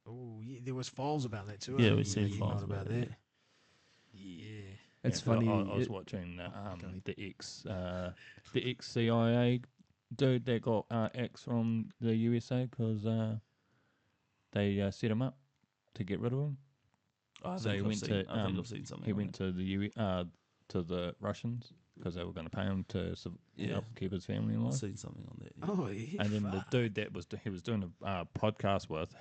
Oh, yeah, there was files about that too. Yeah, eh? we You seen emailed files about it. Yeah. It's Yeah, 'cause funny. I was it- watching go ahead. the ex CIA dude that got X from the USA because they set him up to get rid of him. I So he think went to I think I've seen something. he on went to to the Russians because they were going to pay him to Yeah. help keep his family I've alive. seen something on that. Yeah. Oh, yeah. And then the fuck. dude that he was doing a podcast with,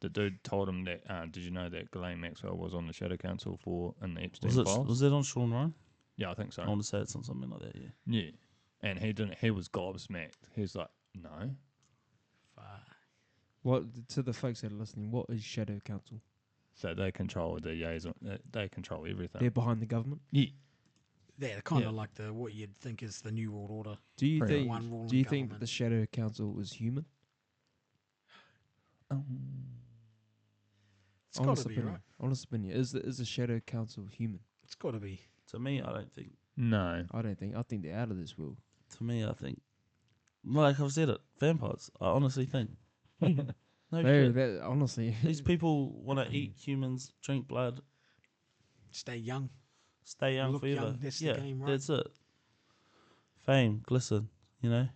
the dude told him that did you know that Ghislaine Maxwell was on the Shadow Council in the Epstein files? Was that on Sean Ryan? Yeah, I think so. I want to say it's on something like that. Yeah. Yeah, and he didn't. He was gobsmacked. He's like, no. Fuck. What to the folks that are listening? What is Shadow Council? So they control the liaison. They control everything. They're behind the government. Yeah. They're kind Yeah. of like what you'd think is the New World Order. Do you Pretty think? One rule Do you in think government. the Shadow Council is human? It's got to be, right? Honest opinion. Is the Shadow Council human? It's got to be. To me, I don't think. No. I don't think. I think they're out of this world. To me, I think. Like I've said it, vampires. I honestly think. No shit. That, honestly, These people want to eat humans, drink blood, Stay young. stay young Look forever. young, that's the yeah, game, right? that's it. Fame, glisten, you know.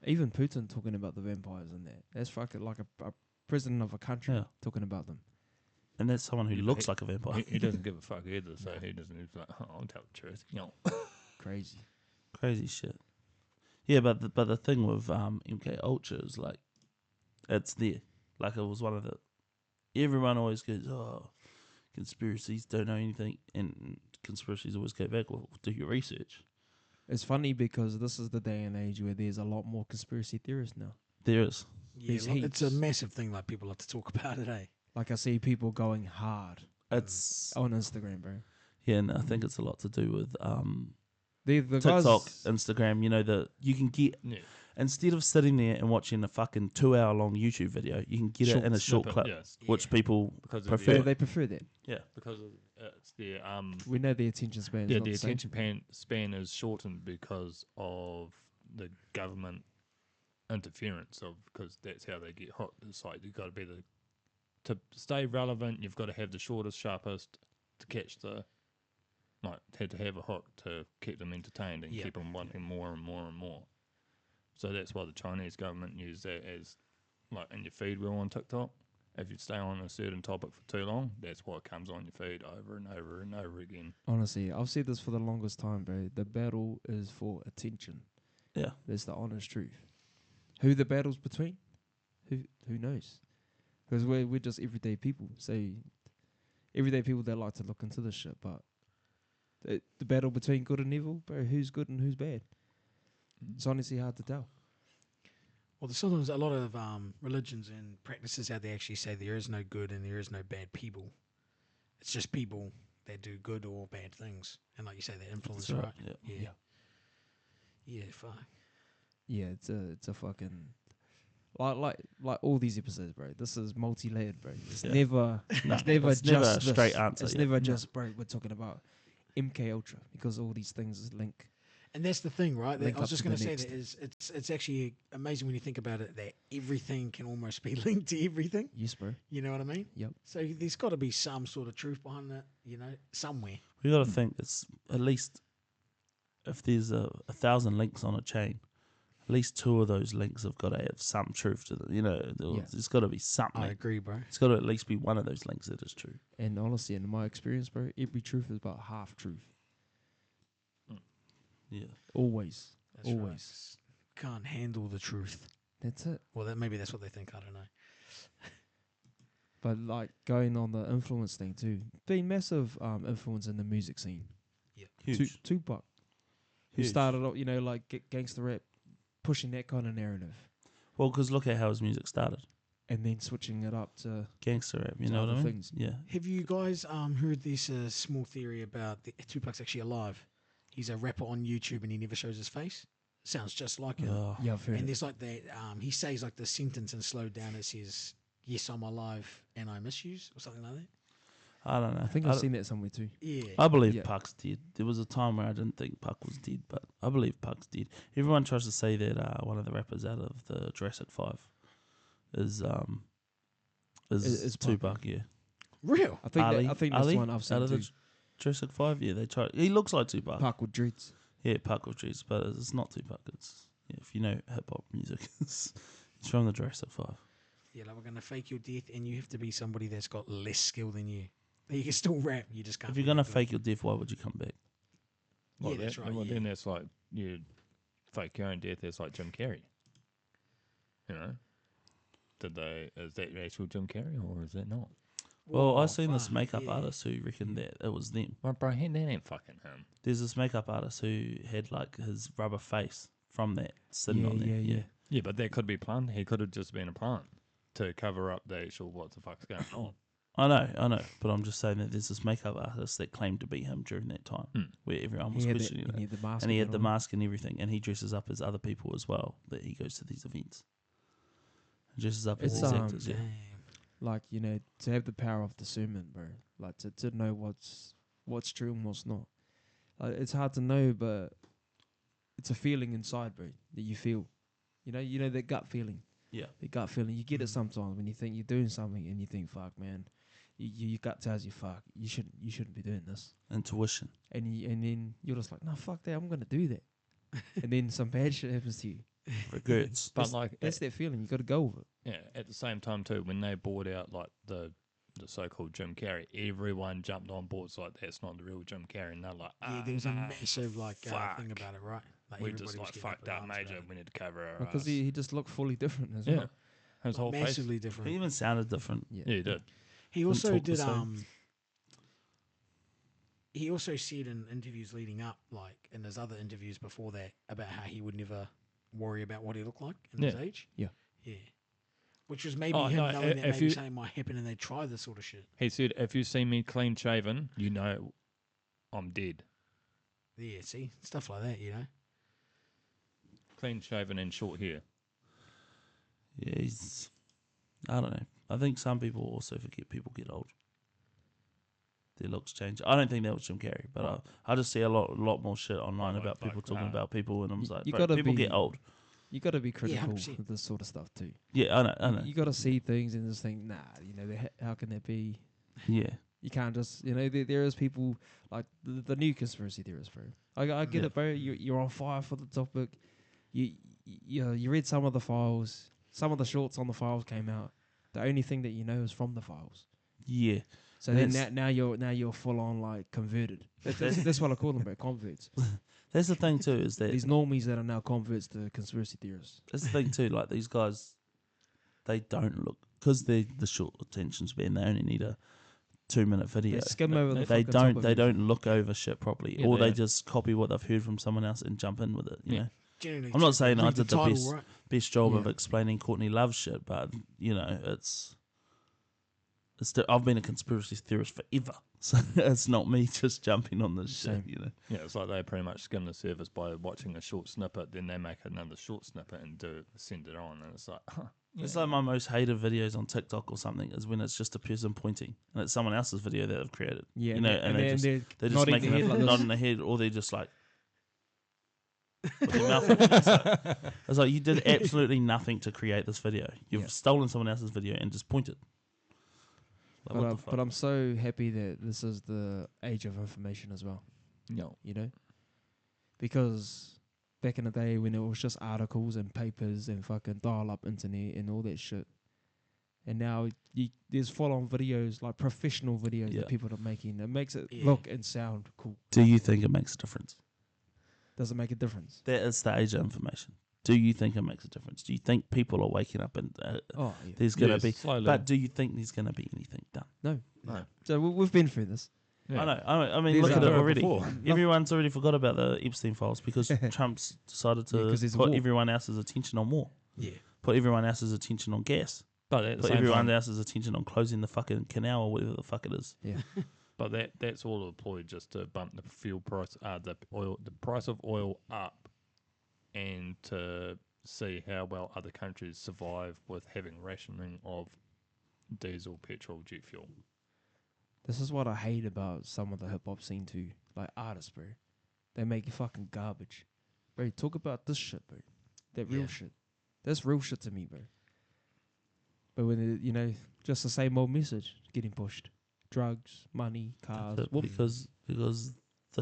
even Putin talking about the vampires and that. That's fucking like a president of a country Yeah. talking about them. And that's someone who Yeah, looks he- like a vampire. He doesn't give a fuck either. So he doesn't. He's like, oh, I'll tell the truth. You know. Crazy. Crazy shit. Yeah, but the thing with MK Ultra is like, it's there. Like it was one of the. Everyone always goes, oh, conspiracies don't know anything, and conspiracies always go back. Well, do your research. It's funny because this is the day and age where there's a lot more conspiracy theorists now. There is. Yeah, There's it's a heaps. massive thing. Like people like to talk about it. Eh? Like I see people going hard It's on Instagram, bro. yeah, and I think it's a lot to do with The TikTok, guys, Instagram. You know you can get Yeah. instead of sitting there and watching a fucking 2-hour-long YouTube video, you can get it in a short Snippet, clip, yes. which Yeah. people Because of prefer. they, they prefer that. Yeah, because of, it's the We know the attention span. Is yeah, not the the same. attention span is shortened because of the government interference because that's how they get hot. It's like you've got to be to stay relevant. You've got to have the shortest, sharpest to catch the had to have a hook to keep them entertained and Yep. keep them wanting more and more and more. So that's why the Chinese government use that as like in your feed wheel on TikTok. If you stay on a certain topic for too long, that's what comes on your feed over and over and over again. Honestly, I've said this for the longest time, bro. The battle is for attention. yeah. That's the honest truth. Who the battle's between? Who knows? Because we're just everyday people. So everyday people that like to look into this shit. But the battle between good and evil, bro. Who's good and who's bad? It's honestly hard to tell. Well, there's sometimes a lot of religions and practices how they actually say there is no good and there is no bad people. It's just people that do good or bad things, and like you say, that influence, That's right? right, yeah. Yeah, fuck. Yeah, it's a fucking like all these episodes, bro. This is multi-layered, bro. It's Yeah. never No, it's never it's just never a this. straight answer. It's yeah. never just, bro. We're talking about MK Ultra because all these things link. And that's the thing, right? Link I was up just to going the to say next. that it's actually amazing when you think about it that everything can almost be linked to everything. Yes, bro. You know what I mean? Yep. So there's got to be some sort of truth behind that, somewhere. We got to think it's at least if there's 1,000 links on a chain, at least 2 of those links have got to have some truth to them. Yeah. There's got to be something. I agree, bro. It's got to at least be one of those links that is true. And honestly, in my experience, bro, every truth is about half truth. Yeah. Always. That's Always. right. Can't handle the truth. That's it. Well, maybe that's what they think. I don't know. But like going on the influence thing too, been massive influence in the music scene. Huge. Tupac, who Huge. started off, like gangster rap, pushing that kind of narrative, Well, because look at how his music started. and then switching it up to Gangster rap, you To know what I other mean? things. Yeah. Have you guys heard this small theory about Tupac's actually alive? He's a rapper on YouTube and he never shows his face. Sounds just like it. Oh, yeah, I've heard And it. there's like that. He says like the sentence and slowed down. It says, "Yes, I'm alive and I miss you," or something like that. I don't know. I think I've seen that somewhere too. Yeah. I believe Yeah. Puck's dead. There was a time where I didn't think Puck was dead, but I believe Puck's dead. Everyone tries to say that one of the rappers out of the Jurassic 5 is is Pac, Tupac. Yeah, Real. I think Ali, I think that's Ali, the one I've seen out of too. the Jurassic 5. Yeah, they tried. He looks like Tupac. Pac with dreads. Yeah, Pac with trees, but it's not Tupac. It's if you know hip hop music, it's from the Jurassic 5. Yeah, like we're gonna fake your death, and you have to be somebody that's got less skill than you. You can still rap, you just can't. If you're be gonna that good. fake your death, why would you come back? Yeah, that's right. Well, Yeah. then that's like you fake your own death. That's like Jim Carrey. You know, is that actual Jim Carrey or is that not? Well, Oh, I seen this fuck, makeup yeah. artist who reckoned that it was them. Well, bro, that ain't fucking him. There's this makeup artist who had like his rubber face from that sitting on there. Yeah. Yeah, but that could be plant. He could have just been a plant to cover up the actual what the fuck's going on. I know, but I'm just saying that there's this makeup artist that claimed to be him during that time, where everyone was questioning he it. had the mask. And he had on the him. mask and everything, and he dresses up as other people as well. That he goes to these events, he dresses up as It's, these um, actors. Yeah, Damn. Like, you know, to have the power of discernment, bro. Like to know what's true and what's not. It's hard to know, but it's a feeling inside, bro, that you feel. You know that gut feeling. yeah. The gut feeling. You get it sometimes when you think you're doing something and you think, fuck, man. Your gut tells you, fuck, you shouldn't be doing this. Intuition. And then you're just like, no, fuck that, I'm gonna do that. And then some bad shit happens to you. Regrets. But like, That's that feeling. You got to go with it. yeah, at the same time too, when they bought out like the so-called Jim Carrey, everyone jumped on board. It's like that's not the real Jim Carrey, and they're like, Yeah, there was a massive fuck. thing about it, right? Like We everybody just was like getting fucked in up arms major. about it. We need to cover our Because ass. he just looked fully different as Yeah, well. his whole face. Massively He different. even sounded different. Yeah. Yeah, he did. He also talk the did same. he also said in interviews leading up, like in his other interviews before that, about how he would never worry about what he looked like in his Yeah. age. Yeah. Yeah. Which was maybe Oh, him no, knowing that if maybe you- something might happen and they try this sort of shit. He said, "If you see me clean shaven, you know I'm dead. Yeah, see? Stuff like that, you know? Clean shaven and short hair." Yeah, I don't know. I think some people also forget people get old. Their looks change. I don't think that was Jim Carrey, but I just see a lot more shit online like, about people fuck, talking about people, and I'm just like, you bro, gotta people be- get old. You got to be critical 100%. with this sort of stuff too. Yeah, I know. You got to see things and just think, nah, you know, how can that be? Yeah, You can't just, you know, there is people like the new conspiracy theorists, bro. I get Yeah. it, bro. You're on fire for the topic. You read some of the files. Some of the shorts on the files came out. The only thing that you know is from the files. yeah. So then That's- now you're full on like converted. That's what I call them, bro. Converts. That's the thing too, is that These normies that are now converts to conspiracy theorists. that's the thing too. Like these guys, they don't look because they're the short attention span. They only need a 2-minute video. They skim over the They fucking top of don't everything. look over shit properly, Yeah, or they they- just copy what they've heard from someone else and jump in with it. You Yeah. know, Generally, I'm not saying I read did the title, best right? best job of Yeah. explaining Courtney Love shit, but you know, I've been a conspiracy theorist forever, so it's not me just jumping on this Same. shit. You know, Yeah, it's like they pretty much skim the surface by watching a short snippet, then they make another short snippet and send it on, and it's like, it's like my most hated videos on TikTok or something is when it's just a person pointing and it's someone else's video that they've created. Yeah, you know, and they're just nodding making their a head like nod this. in the head, or they're just like with their mouth open. It's like you did absolutely nothing to create this video. You've Yeah. stolen someone else's video and just pointed. Like, what the fuck? But I'm so happy that this is the age of information as well. no. You know, because back in the day when it was just articles and papers and fucking dial-up internet and all that shit, and now there's full-on videos, like professional videos Yeah. that people are making. It makes it Yeah. look and sound cool. Do you think it makes a difference? Does it make a difference? That is the age of information. Do you think it makes a difference? Do you think people are waking up and Oh, yeah. there's going to Yes, be... slowly. But do you think there's going to be anything done? No. No. So we've been through this. Yeah. I mean, There's look at it done it already. before. Everyone's already forgot about the Epstein files because Trump's decided Yeah, to 'cause there's a put war. everyone else's attention on war. Yeah. Put everyone else's attention on gas. But at the Put same everyone time, else's attention on closing the fucking canal or whatever the fuck it is. Yeah. but that's all employed just to bump the fuel price, the price of oil up, and to see how well other countries survive with having rationing of diesel, petrol, jet fuel. This is what I hate about some of the hip hop scene too. Like artists, bro. They make fucking garbage. Bro, talk about this shit, bro. That real Yeah. shit. That's real shit to me, bro. But when just the same old message getting pushed: drugs, money, cars. Women Because this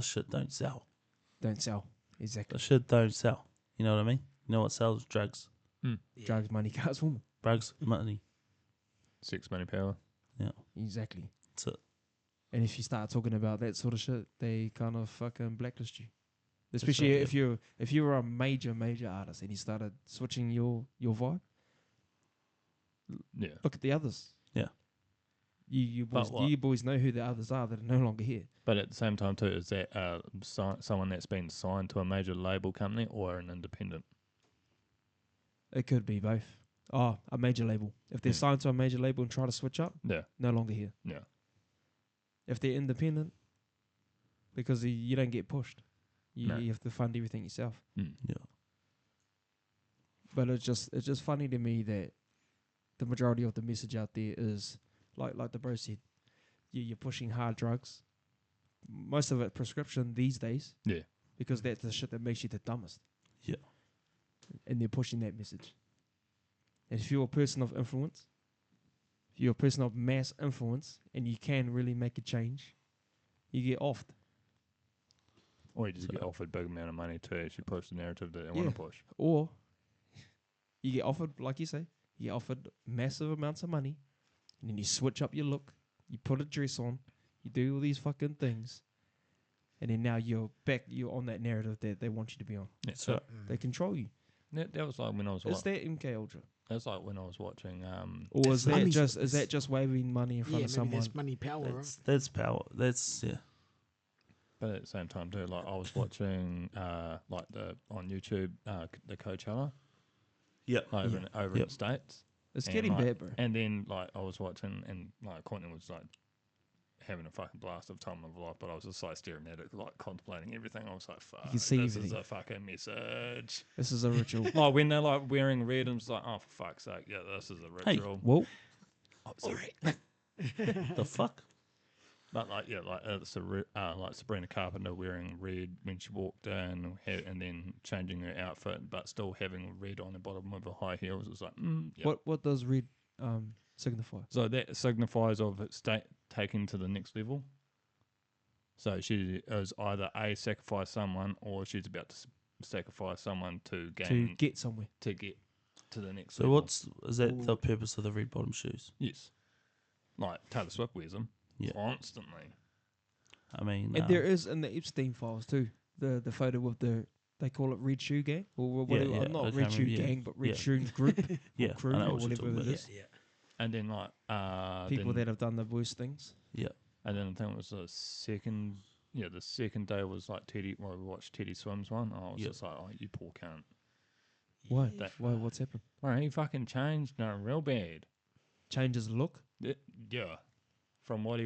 shit don't sell. don't sell. Exactly. The shit don't sell. You know what I mean? You know what sells? Drugs. Drugs, money, cars, women. Drugs, money. Sex, money, power. Yeah. Exactly. That's it. And if you start talking about that sort of shit, they kind of fucking blacklist you. Especially right, if you were a major artist and you started switching your vibe. Yeah. Look at the others. Yeah. But what? You boys know who the others are that are no longer here. But at the same time, too, is that someone that's been signed to a major label company or an independent? It could be both. Oh, a major label. If they're signed to a major label and try to switch up, Yeah. no longer here. Yeah. If they're independent, because you don't get pushed, you have to fund everything yourself. Yeah. But it's just funny to me that the majority of the message out there is like the bro said, you're pushing hard drugs. Most of it prescription these days. Yeah. Because that's the shit that makes you the dumbest. Yeah. And they're pushing that message. And if you're a person of influence, if you're a person of mass influence, and you can really make a change, you get offed. Or you just get offered a big amount of money to actually push the narrative that they want Yeah. to push. Or you get offered, like you say, you get offered massive amounts of money, and then you switch up your look, you put a dress on, you do all these fucking things, and then now you're on that narrative that they want you to be on. Yeah. So They control you. That was like when I was Is that MK Ultra? That's like when I was watching. Or is that money. just waving money in front Yeah, of maybe someone? that's money power, right? that's power. That's But at the same time too, like I was watching on YouTube the Coachella, Yeah. over in the States. It's And, getting like, bad, bro. And then like I was watching and like Courtney was like having a fucking blast of time of life, but I was just like staring at it, like contemplating everything. I was like, fuck, can see this is everything. a fucking message. This is a ritual. Like when they're like wearing red, I'm just like, oh for fuck's sake, yeah, this is a Hey, ritual. Whoa. Oh, sorry. The fuck? But like like Sabrina Carpenter wearing red when she walked in, and then changing her outfit, but still having red on the bottom of her high heels. It's like, yeah. What does red signify? So that signifies of it taking to the next level. So she is either sacrifice someone, or she's about to sacrifice someone to gain To get somewhere. to get to the next So level. is that the purpose of the red bottom shoes? Yes, like Taylor Swift wears them constantly. I mean, And there is in the Epstein files too, the photo with they call it Red Shoe Gang, or whatever. yeah, Not I Red can't Shoe remember, Gang, but Red yeah. Shoe Group, yeah, crew, I know or what you're whatever talking it about. is. Yeah. And then like People then, that have done the worst things. Yeah. And then I think it was the second day was like Teddy. Well, we watched Teddy Swims one. I was just like, oh, you poor cunt. Why? That- Why? What's happened? Well, he fucking changed, no, real bad. Changes look. Yeah, from what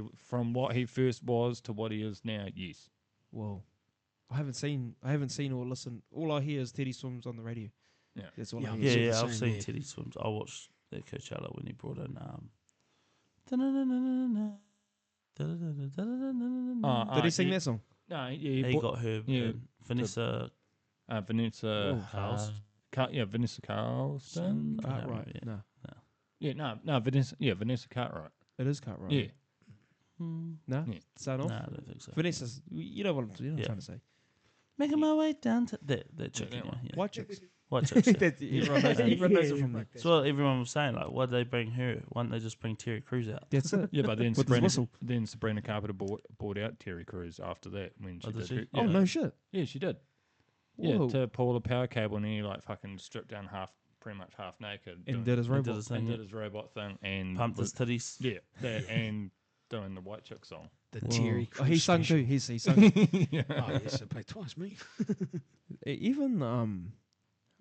he first was to what he is now. Yes. Whoa. I haven't seen or listened. All I hear is Teddy Swims on the radio. Yeah. That's all Yeah, I I'm hear. sure Yeah, the I've same, seen yeah. Teddy Swims. I watched that Coachella when he brought in Did he sing that song? No, he got her and Vanessa Vanessa Carlston. Vanessa Carlston. I can't Right. remember, No. Vanessa Cartwright. It is Cartwright. Yeah. No? Yeah. Start off? Nah, I don't think so. Vanessa's, you know what I'm Yeah. trying to say. Making my way down to that chick. that one. Yeah. White chicks. White chicks. Yeah. Everyone knows it from there. That's what everyone was saying. Like, why did they bring her? Why didn't they just bring Terry Crews out? That's it. Yeah, but then With his whistle. Sabrina Carpenter bought out Terry Crews after that when she Oh, did did. she? her- Oh, yeah. no shit. Yeah, she did. Whoa. Yeah, to pull the power cable and he like fucking stripped down pretty much half naked. And did his He did robot. his thing. and Yeah. did his robot thing and Pumped his titties. Yeah, that and doing the White Chick song. The Whoa. Terry Oh, he Crews sung special. too. He sung. Oh, yes, I played twice, me. Even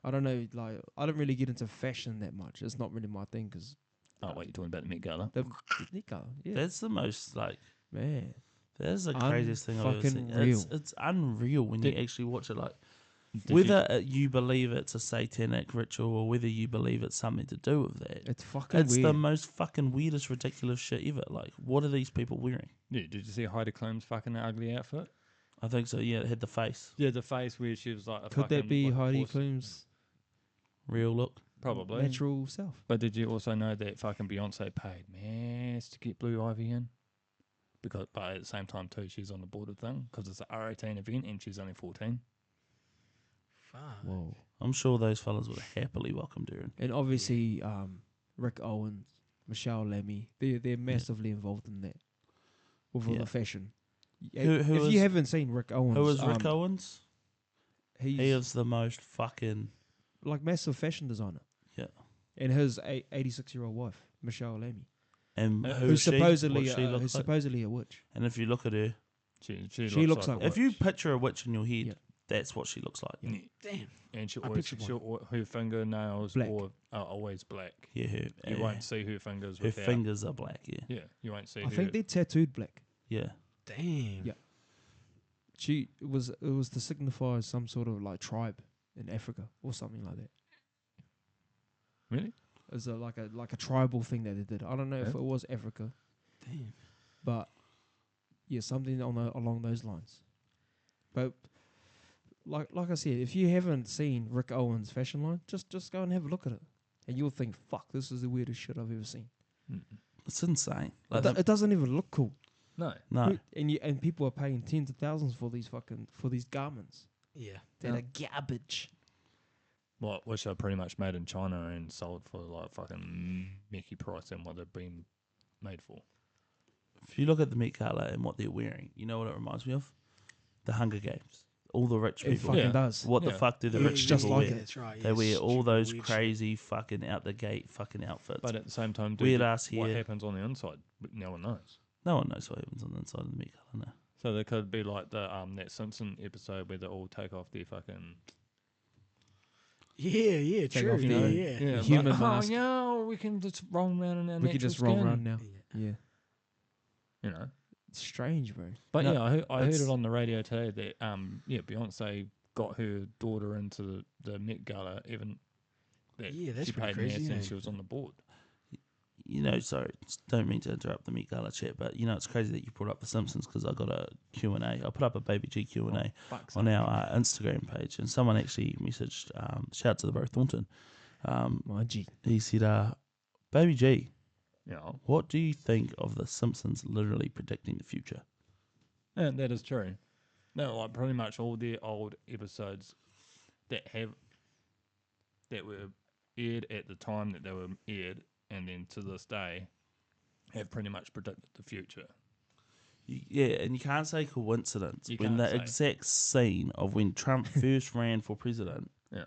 I don't know. Like, I don't really get into fashion that much. It's not really my thing because Oh, wait, you're talking about the Met Gala? the Nika. Yeah, That's the most like. man. That's the craziest thing I've ever Unfucking seen. real. It's unreal when you Did- actually watch it. Like, Did whether you believe it's a satanic ritual or whether you believe it's something to do with that, It's fucking it's weird. the most fucking weirdest, ridiculous shit ever. Like, what are these people wearing? Yeah, did you see Heidi Klum's fucking ugly outfit? I think so. Yeah, it had the face, Yeah, the face where she was like a Could that fucking, be like, Heidi horse. Klum's real look. Probably. natural self. But did you also know that fucking Beyonce paid mass to get Blue Ivy in? But at the same time too, she's on the border thing because it's an R18 event and she's only 14. Fuck. Whoa. I'm sure those fellas would have happily welcomed her in. And obviously, Rick Owens, Michelle Lemmy, they're massively involved in that with all Yeah. the fashion. Who If is- you haven't seen Rick Owens, Who is Rick Owens? He's He is the most fucking... like massive fashion designer. Yeah. And his 86-year-old wife, Michelle Lemmy, And who's she? supposedly What she look like? supposedly a witch. And if you look at her, She looks like a if you witch. picture a witch in your head, Yeah. that's what she looks like. Yeah. Damn. And I pictured one. her fingernails Black. are always black. Yeah, You won't see her fingers her without. fingers are black. Yeah, Yeah, you won't see I her. think they're tattooed black. yeah. Damn. Yeah. It was to signify some sort of like tribe in Africa or something like that. Really? It was like a tribal thing that they did. I don't know if Yeah. it was Africa, Damn. but yeah, something along those lines. But like I said, if you haven't seen Rick Owens' fashion line, just go and have a look at it, and you'll think, "Fuck, this is the weirdest shit I've ever seen." It's insane. Like It doesn't even look cool. No. no, And people are paying tens of thousands for these garments Yeah. that are garbage. Which are pretty much made in China and sold for like fucking Mickey price than what they've been made for. if you look at the Met Gala and what they're wearing, you know what it reminds me of? The Hunger Games. All the rich It people. fucking Yeah. does. What the Yeah. fuck do the Yeah, rich just people like wear? it. That's right. They yeah, wear all those weird shit. crazy fucking out the gate fucking outfits. But at the same time, Weird dude, ass what hair. happens on the inside? No one knows. No one knows what happens on the inside of the Met Gala now. So there could be like the that Simpson episode where they all take off their fucking Yeah, Take true. off Yeah, the- yeah. like, human mask. Oh yeah, we can just roll around in our We could natural just roll skin," around now. Yeah. Yeah, You know. it's strange, bro. But No, yeah, I heard it's- it on the radio today that Beyonce got her daughter into the Met Gala even that Yeah, that's she pretty paid crazy, mass and yeah. she was on the board. You know, sorry, don't mean to interrupt the Met Gala chat, but you know, it's crazy that you brought up The Simpsons because I got a Q&A. I put up a Baby G Q&A Fuck's on sake. our Instagram page, and someone actually messaged, shout out to the bro Thornton. My G. He said, Baby G, You know, what do you think of The Simpsons literally predicting the future? and that is true. No, like pretty much all their old episodes that were aired at the time that they were aired, and then to this day, have pretty much predicted the future. Yeah, and you can't say coincidence You when the can't say. exact scene of when Trump first ran for president, Yeah.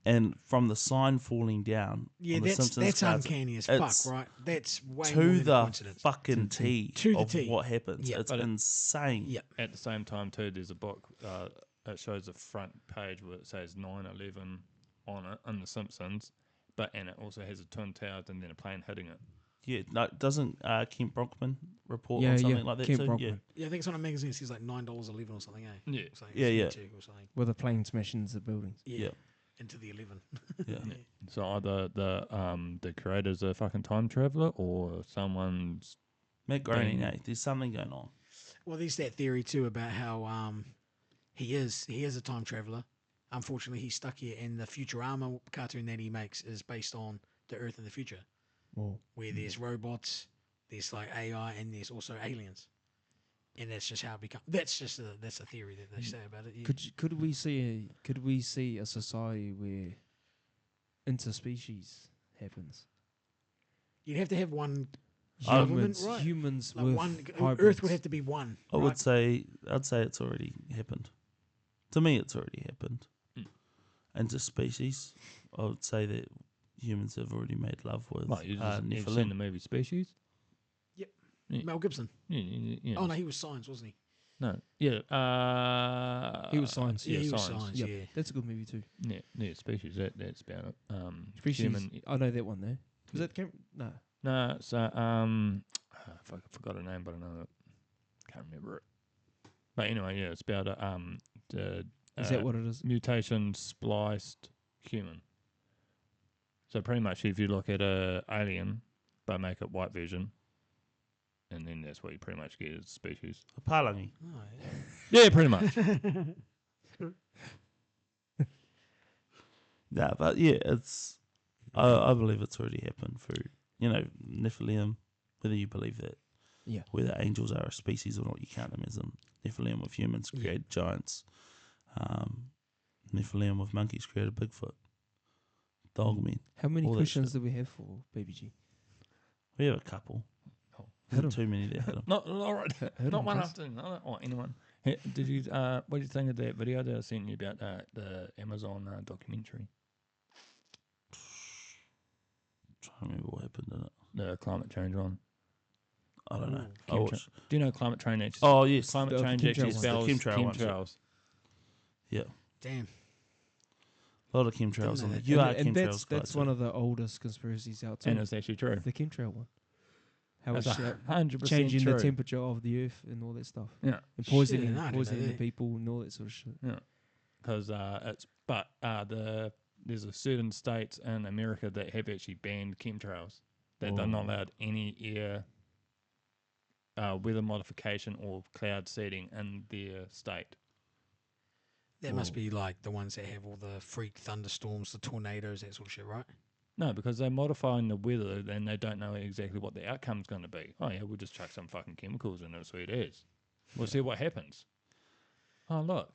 and from the sign falling down, Yeah, on the that's Simpsons cards, uncanny as it's fuck, right? That's way more to than a the coincidence. fucking T To the of T. what happens. Yeah. It's But insane. Yeah. At the same time, too, there's a book that shows the front page where it says 9/11 on it in The Simpsons, and it also has a twin towers and then a plane hitting it. Yeah, no, doesn't Kent Brockman report Yeah, on something yeah, like that Kent too? Brockman. Yeah, I think it's on a magazine. It says like $9.11 or something, eh? Yeah. It's like Yeah, yeah. 32 or something. With a plane smashing into the buildings. Yeah. Yeah. Into the 11. Yeah. Yeah. So either the creator's a fucking time traveler or someone's Matt Groening, Bang. eh? There's something going on. Well, there's that theory too about how he is a time traveler. Unfortunately, he's stuck here, and the Futurama cartoon that he makes is based on the Earth in the future, Whoa. where there's robots, there's like AI, and there's also aliens, and that's just how it becomes. That's a theory that they say about it. Yeah. Could we see a society where interspecies happens? You'd have to have one Humans- government, right? Humans Like with one. Earth hybrids. would have to be one. I right? would say, I'd say it's already happened. To me, it's already happened. Mm. And to species, I would say that humans have already made love with Well, you've seen Nephilim. the movie Species? Yep. Yeah. Mel Gibson. Yeah. Oh no, he was Science, wasn't he? No. Yeah. He was Science. Yeah, he was Science. Science. Yep. Yeah. that's a good movie too. Yeah, Species. That's about it. Species. Human. I know that one there. Was that no? No, so I forgot her name, but I know it. Can't remember it. But anyway, yeah, it's about the Is that what it is? mutation spliced human. So pretty much, if you look at a alien, but make it white version, and then that's what you pretty much get as species. A Palangi. Oh, yeah. Yeah, pretty much. Yeah, but yeah, it's I believe it's already happened through, Nephilim, whether you believe that. Yeah. Whether angels are a species or not, you count them as them. Nephilim with humans created giants. Nephilim with monkeys created Bigfoot. Dogmen. How many all that questions shit. do we have for BBG? We have a couple. Oh. Hit 'em. Not too many that hit 'em. Not all right. Hit 'em, Not one cuz. after another. Or anyone. Hey, did you? What did you think of that video that I sent you about the Amazon documentary, Trying to remember what happened in it. the climate change one? I don't know. I Chemtra- watched. Do you know climate change? Actually, Oh yes, climate the change chemtrail actually ones. The spells chemtrail ones, yeah. chemtrails. yeah, Damn. a lot of chemtrails Didn't on know there. that. You are and chemtrails that's guys, one eh? of the oldest conspiracies out too. And it's actually true. The chemtrail one. How That's it's 100% changing true. the temperature of the earth and all that stuff. Yeah, And Shit, poisoning, no, I didn't know poisoning the that. people and all that sort of shit. because there's a certain states in America that have actually banned chemtrails, that they're not Oh. allowed any air, weather modification or cloud seeding in their state. That must be like the ones that have all the freak thunderstorms, the tornadoes, that sort of shit, right? No, because they're modifying the weather and they don't know exactly what the outcome's going to be. Oh yeah, we'll just chuck some fucking chemicals in it, sweet as. We'll see what happens. Oh look,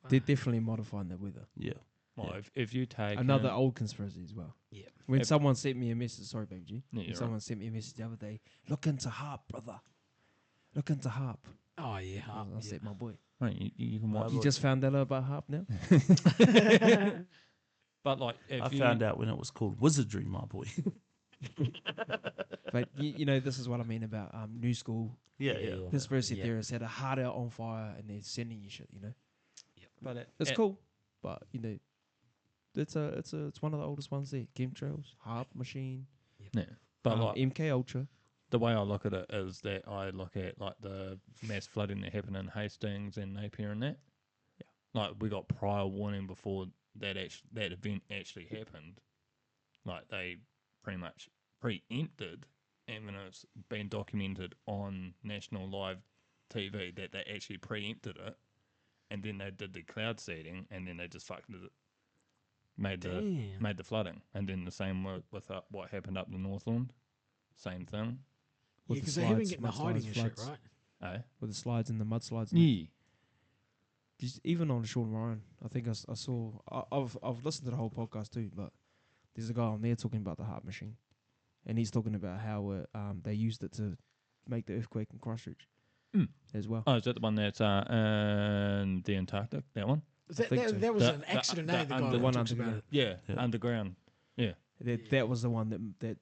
They're definitely modifying the weather. Yeah, well if you take Another old conspiracy as well. Yeah. When If- someone sent me a message, sorry, Baby G. Yeah, When you're someone sent me a message the other day, look into harp, brother. Look into harp. Oh yeah. I said, my boy. right, you can watch. You just found out about harp now? But like, if I you, found out when it was called wizardry, my boy. But this is what I mean about new school yeah. conspiracy Yeah. theorists had a heart out on fire and they're sending you shit. but It's cool, but it's one of the oldest ones there. Chemtrails, harp machine, Yeah, but like MK Ultra. the way I look at it is that I look at like the mass flooding that happened in Hastings and Napier and that. Yeah, like we got prior warning before that event actually happened. Like they pretty much preempted, and when it's been documented on national live TV that they actually preempted it, and then they did the cloud seeding, and then they just fucking did it, made the flooding, and then the same with what happened up the Northland, same thing. Yeah, With the because they have been slides, getting the mudslides, hiding and shit, floods. right? Eh? With the slides and the mudslides. And that. Yeah. Even on Sean Ryan, I think I saw. I've listened to the whole podcast too, but there's a guy on there talking about the harp machine, and he's talking about how they used it to make the earthquake in Christchurch as well. Oh, is that the one that's in the Antarctic? That one? That, think so. that was The- an the- accident, the eh? The guy under- that one talks under about the- it. Yeah, Yeah. underground. Yeah. That was the one that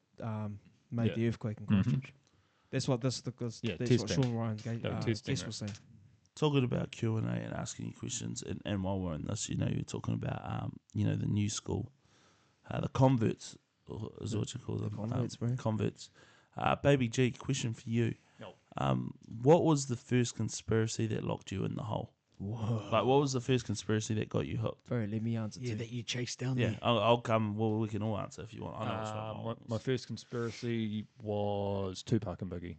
made Yeah. the earthquake in Mhm. Christchurch. That's what that's Yeah, that's what testing. Sean Ryan's They were testing guest it. was saying. Talking about Q&A and asking you questions, and while we're in this, you're talking about the new school, the converts, is what you call them. converts, bro. Converts. Baby G, question for you. Yo. What was the first conspiracy that locked you in the hole? Whoa. Like, what was the first conspiracy that got you hooked? Bro, let me answer Yeah, too. that you chased down Yeah, there. I'll come. Well, we can all answer if you want. I know which one mine My was. first conspiracy was Tupac and Biggie.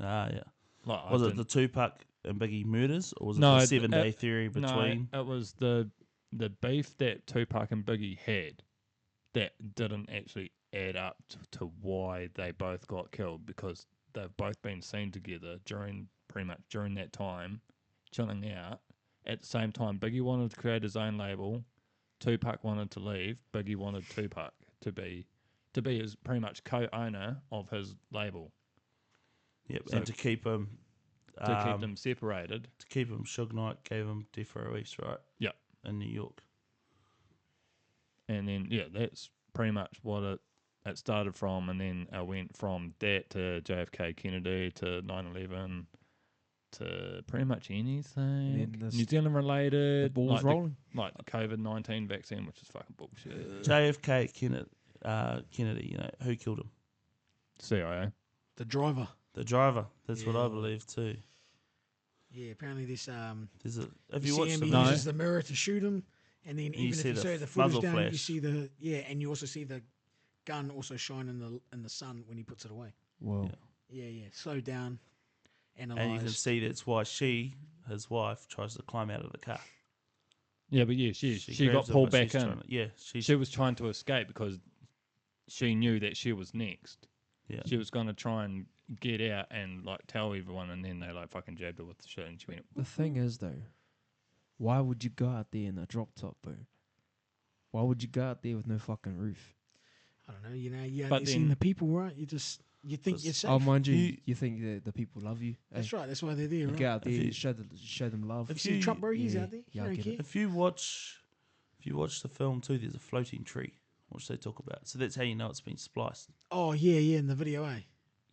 Yeah. Like, Was it the Tupac and Biggie murders, or was it No, the it- 7-day it- theory between? No, it was the beef that Tupac and Biggie had that didn't actually add up to why they both got killed, because they've both been seen together during that time, chilling out. At the same time, Biggie wanted to create his own label, Tupac wanted to leave, Biggie wanted Tupac to be his pretty much co-owner of his label, Yep, so- and to keep him to keep them separated. Suge Knight gave him Death Row East, right? Yep. In New York. And then, yeah, that's pretty much what it started from. And then I went from that to JFK Kennedy to 9/11 to pretty much anything And then this- New Zealand related. The ball's like rolling. like the COVID-19 vaccine, which is fucking bullshit. JFK Kennedy, who killed him? CIA. The driver. The driver. That's what I Yeah. believe too. Yeah, apparently this There's a if you you see watch him, the he No. uses the mirror to shoot him, and then You even see if you the show the footage muzzle down, you flash. see and you also see the gun also shine in the sun when he puts it away. Whoa. Yeah. Yeah, slow down, and you can analyze. see that's why his wife, tries to climb out of the car. Yeah, but yeah, she got grabs him, pulled but back she's in. trying to- yeah, She was trying to escape because she knew that she was next. Yeah. She was going to try and get out and like tell everyone, and then they like fucking jabbed her with the shit, and she went. The thing is, though, why would you go out there in a drop top, bro? Why would you go out there with no fucking roof? I don't know. You know, you But haven't seen then- the people, right? You think you're safe. Oh, mind you, You- you think that the people love you. That's right. That's why they're there, You right? go out there, If you you- show them love. You see Trump, bro? He's Yeah, out there. yeah, He I don't get care. it. If you watch the film too, there's a floating tree, which they talk about. So that's how you know it's been spliced. Oh yeah, in the video, eh?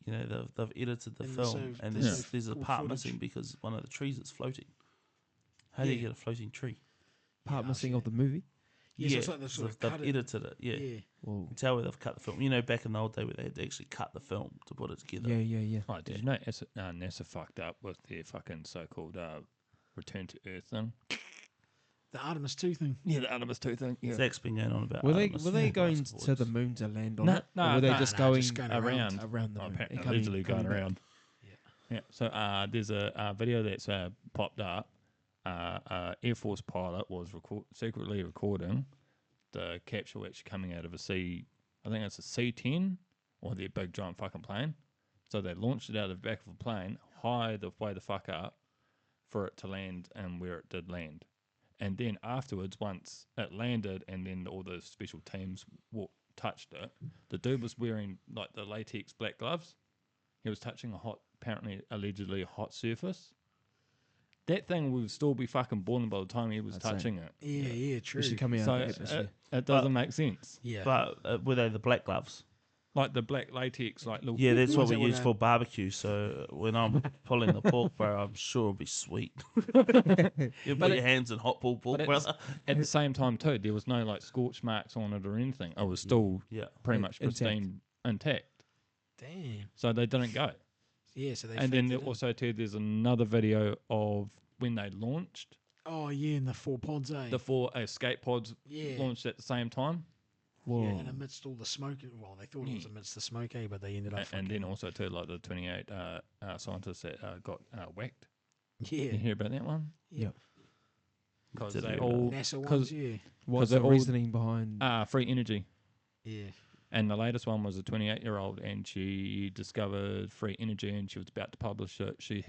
You know, they've edited the And film, so and there's there's a cool part footage. missing because one of the trees is floating. How do you Yeah. get a floating tree? Part Yeah, missing shit. of the movie. Yeah, so it's like they sort of they've cut it. edited it. Yeah. Yeah. Whoa. You can tell where they've cut the film. You know, back in the old day where they had to actually cut the film to put it together. Yeah. Oh, did you know NASA fucked up with their fucking so-called return to Earth thing? The Artemis 2 thing. Yeah, the Artemis 2 thing. Yeah. Zach's been going on about. Were Artemis they for going last to the voice. moon to land on No, it? no, or were they no, just no, going just going around. around the moon? Apparently, and coming- literally going coming back? around. Yeah. So there's a video that's popped up. Air Force pilot was secretly recording the capsule actually coming out of a C. I think it's a C-10 or their big giant fucking plane. So they launched it out of the back of a plane, high the way the fuck up, for it to land and where it did land. And then afterwards, once it landed and then all the special teams touched it, the dude was wearing like the latex black gloves. He was touching apparently allegedly a hot surface. That thing would still be fucking boiling by the time he was I'd say. touching it. Yeah, true. Especially coming out So of the atmosphere. it doesn't make sense. Yeah. But were they the black gloves? Like the black latex, like little. Yeah, that's what Was we it when use I- for barbecue. So when I'm pulling the pork, bro, I'm sure it'll be sweet. You put your hands in hot pulled pork, But brother. at the same time too, there was no like scorch marks on it or anything. It was still Yeah. pretty much Intact. pristine, intact. Damn. So they didn't go. Yeah, so they And then faked it in. also too, there's another video of when they launched Oh yeah, in the 4 pods, eh? the 4 escape pods Yeah. launched at the same time, Whoa. Yeah, and amidst all the smoke, well, they thought it was amidst the smoke, eh? But they ended up. and then fucking- also too like the 28 scientists that got whacked. yeah, You hear about that one? Yep. Because Did they you? all NASA 'cause- ones, yeah, What's they're the all- reasoning behind? free energy. yeah. And the latest one was a 28-year-old, and she discovered free energy, and she was about to publish it. She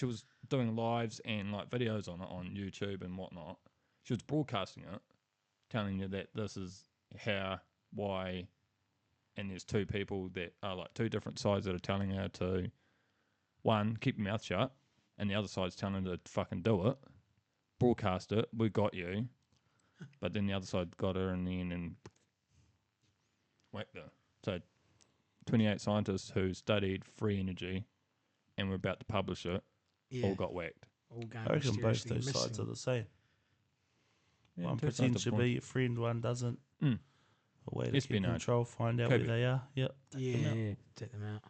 was doing lives and like videos on it on YouTube and whatnot. She was broadcasting it, telling you that this is how, why, and there's 2 people that are like 2 different sides that are telling her to, one, keep your mouth shut, and the other side's telling her to fucking do it, broadcast it, we got you, but then the other side got her in the end and whacked her. So 28 scientists who studied free energy and were about to publish it Yeah. all got whacked. All going I reckon both mysteriously those sides missing. are the same. Yeah, One two sides pretends of to the be your friend, one doesn't. Mm. A way to keep Espionage. control, find out Could where be. they are. Yep. Yeah, take them out.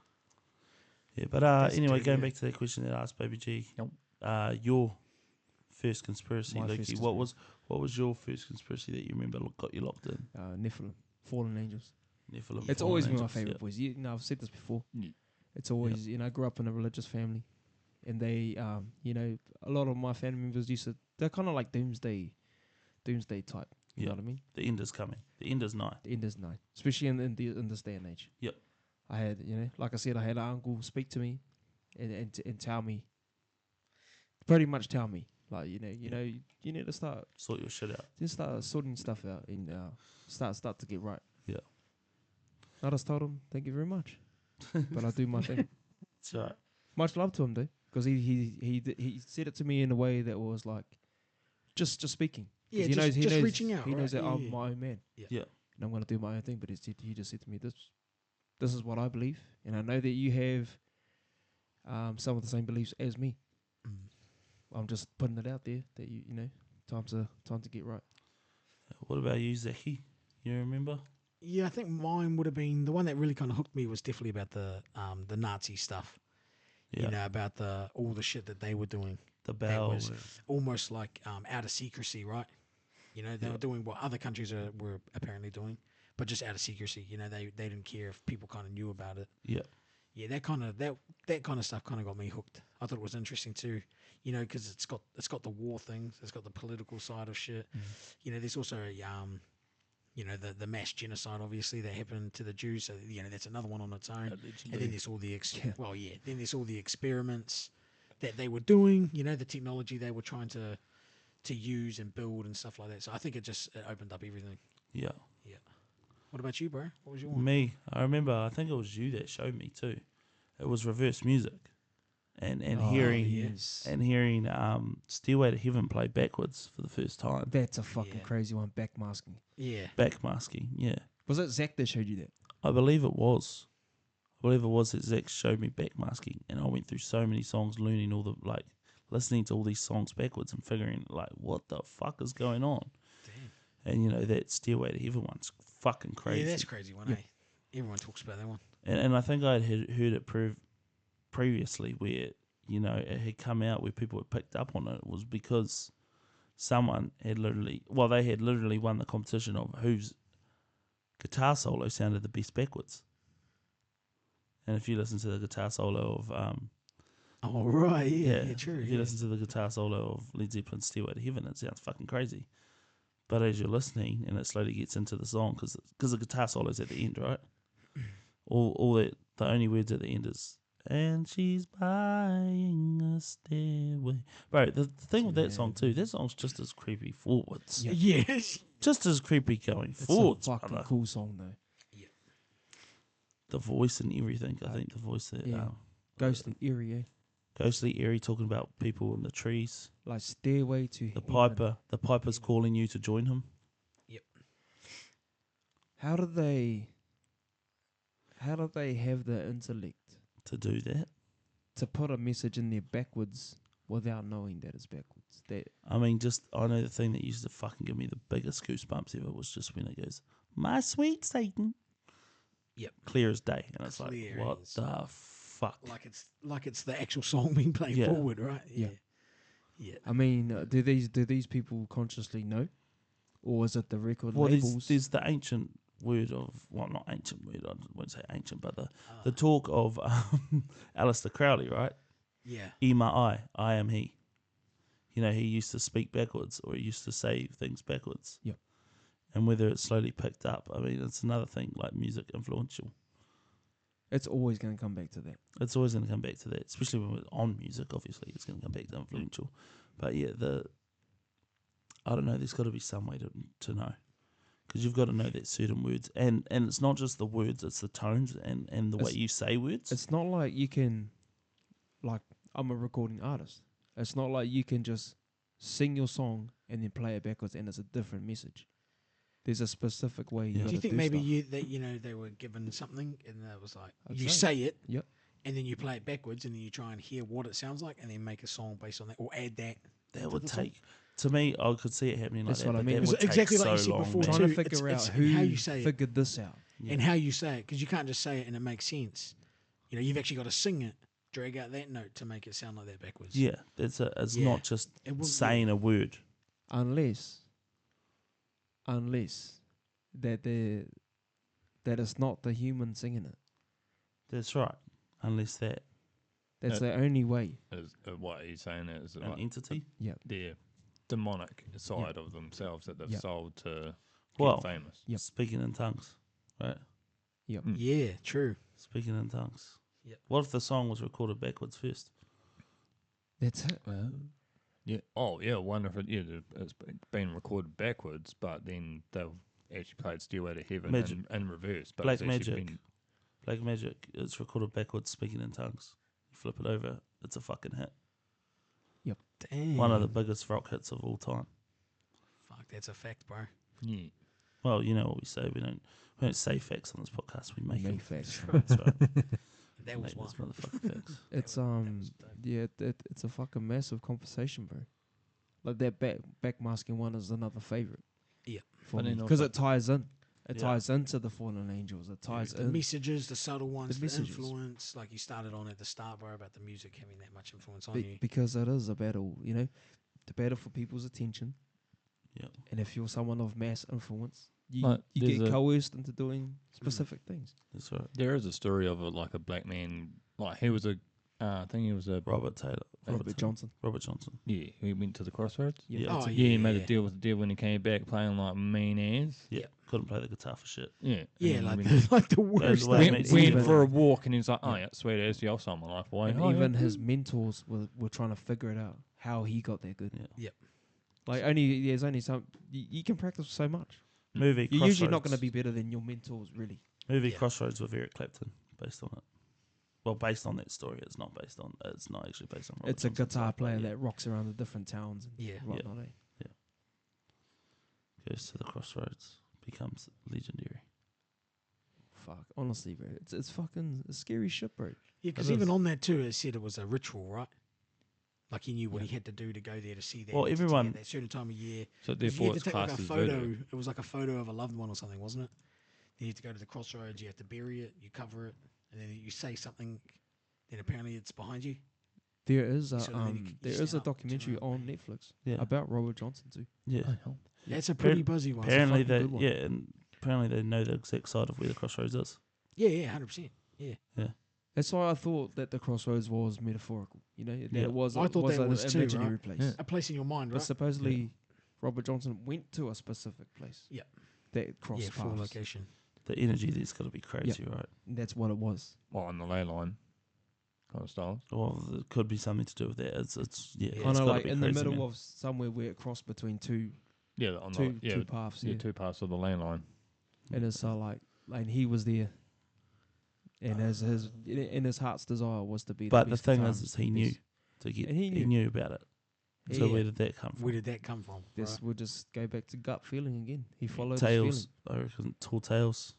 Yeah, but That's anyway, too going good. back to that question that I asked Baby G, Yep. your first conspiracy, My Loki. first What was your first conspiracy that you remember got you locked in? Nephilim, fallen angels. Nephilim, It's fallen always been my angels, favorite yeah. boys. You know, I've said this before. Yeah. It's always, I grew up in a religious family, and they, a lot of my family members they're kind of like doomsday type. You Yeah. know what I mean? The end is coming. The end is nigh. The end is nigh, especially in this day and age. Yep. I had, like I said, I had an uncle speak to me, and tell me, pretty much tell me, like you need to start Sort your shit out. sorting stuff out and start to get right. Yeah. I just told him, thank you very much, but I do my thing. That's right. Much love to him though, because he said it to me in a way that was like, just speaking. 'Cause Yeah, he knows just reaching out. He right? knows that Yeah, I'm yeah. my own man. Yeah. And I'm gonna do my own thing. But he just said to me, this is what I believe, and I know that you have some of the same beliefs as me. Mm. I'm just putting it out there that you know time to get right. What about you, Zaki? You remember? Yeah, I think mine would have been the one that really kind of hooked me was definitely about the Nazi stuff. Yeah. You know, about all the shit that they were doing. The That bell. was almost like out of secrecy, right? You know, they were doing what other countries were apparently doing, but just out of secrecy. You know, they didn't care if people kind of knew about it. Yeah. Yeah, that kind of stuff kind of got me hooked. I thought it was interesting too. You know, because it's got the war things, it's got the political side of shit. You know, there's also the mass genocide, obviously, that happened to the Jews. So that's another one on its own. And Allegedly. then there's all the then there's all the experiments that they were doing. The technology they were trying to use and build and stuff like that. So I think it opened up everything. Yeah. Yeah. What about you, bro? What was your one? Me, I remember, I think it was you that showed me too. It was reverse music. And hearing yes. and hearing Stairway to Heaven play backwards for the first time. That's a fucking Yeah. crazy one. Backmasking. Yeah. Backmasking, yeah. Was it Zach that showed you that? I believe it was. I believe it was that Zach showed me backmasking, and I went through so many songs, learning listening to all these songs backwards and figuring what the fuck is going on. Damn. And that Stairway to Heaven one's fucking crazy. Yeah, that's a crazy one, eh? Everyone talks about that one. And I think I had heard it previously where it had come out where people had picked up on it. It was because someone had literally won the competition of whose guitar solo sounded the best backwards. And if you listen to the guitar solo of Oh, right, yeah, true. if you listen to the guitar solo of Led Zeppelin's Stairway to Heaven, it sounds fucking crazy. But as you're listening and it slowly gets into the song, because the guitar solo's at the end, right? The only words at the end is, and she's buying a stairway. Bro, the thing with that song too, that song's just as creepy forwards. Yeah. Yes. Just as creepy going It's forwards, a fucking brother. cool song though. The voice and everything. I think the voice that Yeah. Ghostly, eerie, eh? ghostly, eerie, talking about people in the trees. Like Stairway to The Heaven. piper's calling you to join him. Yep. How do they have the intellect To do that. to put a message in there backwards without knowing that it's backwards? I mean, I know the thing that used to fucking give me the biggest goosebumps ever was just when it goes, "My sweet Satan." Yep. Clear as day, and it's Clear like, what as- the fuck? Like it's the actual song being played Yeah. forward, right? Yeah. Yeah. I mean, do these people consciously know, or is it the record Well, labels? there's the ancient word of, well, not ancient word, I won't say ancient, but the Ah. talk of Alistair Crowley, right? Yeah. Ema I am he. He used to speak backwards, or he used to say things backwards. Yep. And whether it's slowly picked up, I mean, it's another thing, like music influential. It's always going to come back to that. It's always going to come back to that, especially when we're on music, obviously, it's going to come back to influential. But yeah, I don't know, there's got to be some way to know. Because you've got to know that certain words, and it's not just the words, it's the tones and the way you say words. It's not like you can, like, I'm a recording artist. It's not like you can just sing your song and then play it backwards and it's a different message. There's a specific way you Yeah. gotta Do you think do maybe stuff. they were given something and that was like I'd you say. say it, Yep. and then you play it backwards, and then you try and hear what it sounds like, and then make a song based on that, or add that. That to would the song. take, to me, I could see it happening like That's that. what I but mean. that Because would take exactly like so you said long, before, man. Trying too. to figure It's out in how who you say it. figured this out. And how you say it, because you can't just say it and it makes sense. You've actually got to sing it, drag out that note to make it sound like that backwards. Yeah, it's Yeah. not just It wouldn't- saying a word. Unless that it's not the human singing it. That's right. Unless that That's the only way. Is what he's saying is an like entity. Yep. their demonic side of themselves that they've Yep. sold to Well, get famous. Yep. Speaking in tongues, right? Yep. Mm. Yeah, true. Speaking in tongues. Yep. What if the song was recorded backwards first? That's it. Yeah. Oh, yeah. Wonderful. Yeah, it's been recorded backwards, but then they've actually played "Stairway to Heaven" Magic. in reverse. But Black it's actually Magic. been- Black Magic is recorded backwards, speaking in tongues. You flip it over, it's a fucking hit. Damn. One of the biggest rock hits of all time. Fuck, that's a fact, bro. yeah. Well, you know what we say. We don't say facts on this podcast. We make them. facts. That's right. That was Make one. those motherfucking facts. It's yeah, it's a fucking massive conversation, bro. Like that backmasking one is another favorite. Yeah. For But me then because also- it ties in. It Yeah. ties into the fallen angels. It ties The in. messages, the subtle ones, the messages. influence, like you started on at the start, bro, about the music having that much influence on you. Because it is a battle, the battle for people's attention. Yeah. And if you're someone of mass influence, you Like, get there's a- coerced into doing specific things. That's right. There is a story of a black man. Like he was I think he was a Robert Taylor. Robert Johnson. Robert Johnson. Yeah, he went to the Crossroads. Yeah. Oh, Yeah, he made yeah. a deal with the devil when he came back playing like mean ass. Yeah, Yep. couldn't play the guitar for shit. Yeah. Yeah, and like then the, like the worst. way he went, makes went even- for a walk and he's like, oh Yeah. yeah, sweet as, yeah, I'll sign my life away. And Oh, even yeah. his mentors were trying to figure it out how he got that good. Yeah. Yep. Like there's only some you can practice so much. Movie. You're usually not going to Crossroads. be better than your mentors, really. Movie Yeah. Crossroads with Eric Clapton, based on it. Well, based on that story, it's not based on. It's not actually based on. Robert It's a Johnson's guitar life, but player yeah. that rocks around the different towns and Yeah. whatnot. Eh? Goes to the Crossroads, becomes legendary. Fuck, honestly, bro, it's fucking scary shit, bro. Yeah, because It even is. on that too, it said it was a ritual, right? Like he knew what he had to do to go there to see that. Well, entity everyone- at that certain time of year. So 'Cause therefore you had it's to take like classed a as photo. voodoo. It was like a photo of a loved one or something, wasn't it? You have to go to the crossroads. You have to bury it. You cover it, and then you say something. Then apparently it's behind you. There is a So then you there stand is a up, turn documentary around. on Netflix Yeah. about Robert Johnson too. Yeah. Oh, hell. Yeah, it's a pretty buzzy one. Apparently fucking they good one. yeah, and apparently they know the exact side of where the Crossroads is. Yeah, 100%. Yeah, That's why I thought that the crossroads was metaphorical. You know, that Yeah. it was. I thought was that an was too, imaginary right? place. Yeah. a place in your mind, But right? supposedly, Robert Johnson went to a specific place. Yeah. That crossed Yeah, full paths. location. The energy there's got to be crazy, right? And that's what it was. Well, on the ley line kind of style. Well, it could be something to do with that. It's yeah, Yeah. it's Kind of gotta like be in the crazy, middle man. of somewhere where it crossed between two Yeah, on two the two paths. yeah, Yeah. two parts of the ley line. And it's like he was there. And as his in his heart's desire was to be. But the the best thing guitarist is he there knew is. to get. And he He knew. knew about it. So Yeah. where did that come from? Where did that come from? This right? we'll just go back to gut feeling again. He followed Tails, his I reckon. Tall tales.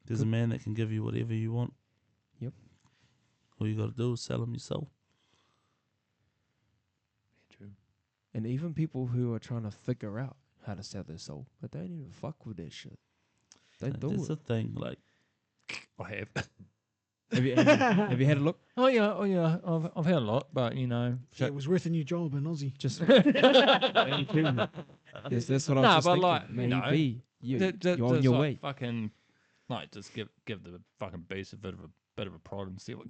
There's Could- a man that can give you whatever you want. Yep. All you got to do is sell him your soul. True. feeling. And even people who are trying to figure out how to sell their soul, but they don't even fuck with that shit. They do That's it. the thing. Like, I have. Have you had a look? Oh yeah. I've had a lot, but you know. Yeah, it was worth a new job in Aussie. Just yes, that's what I was Nah, just but thinking. like, you know, Maybe you're on There's your like way. Fucking, like, just give the fucking beast a bit of a prod and see what.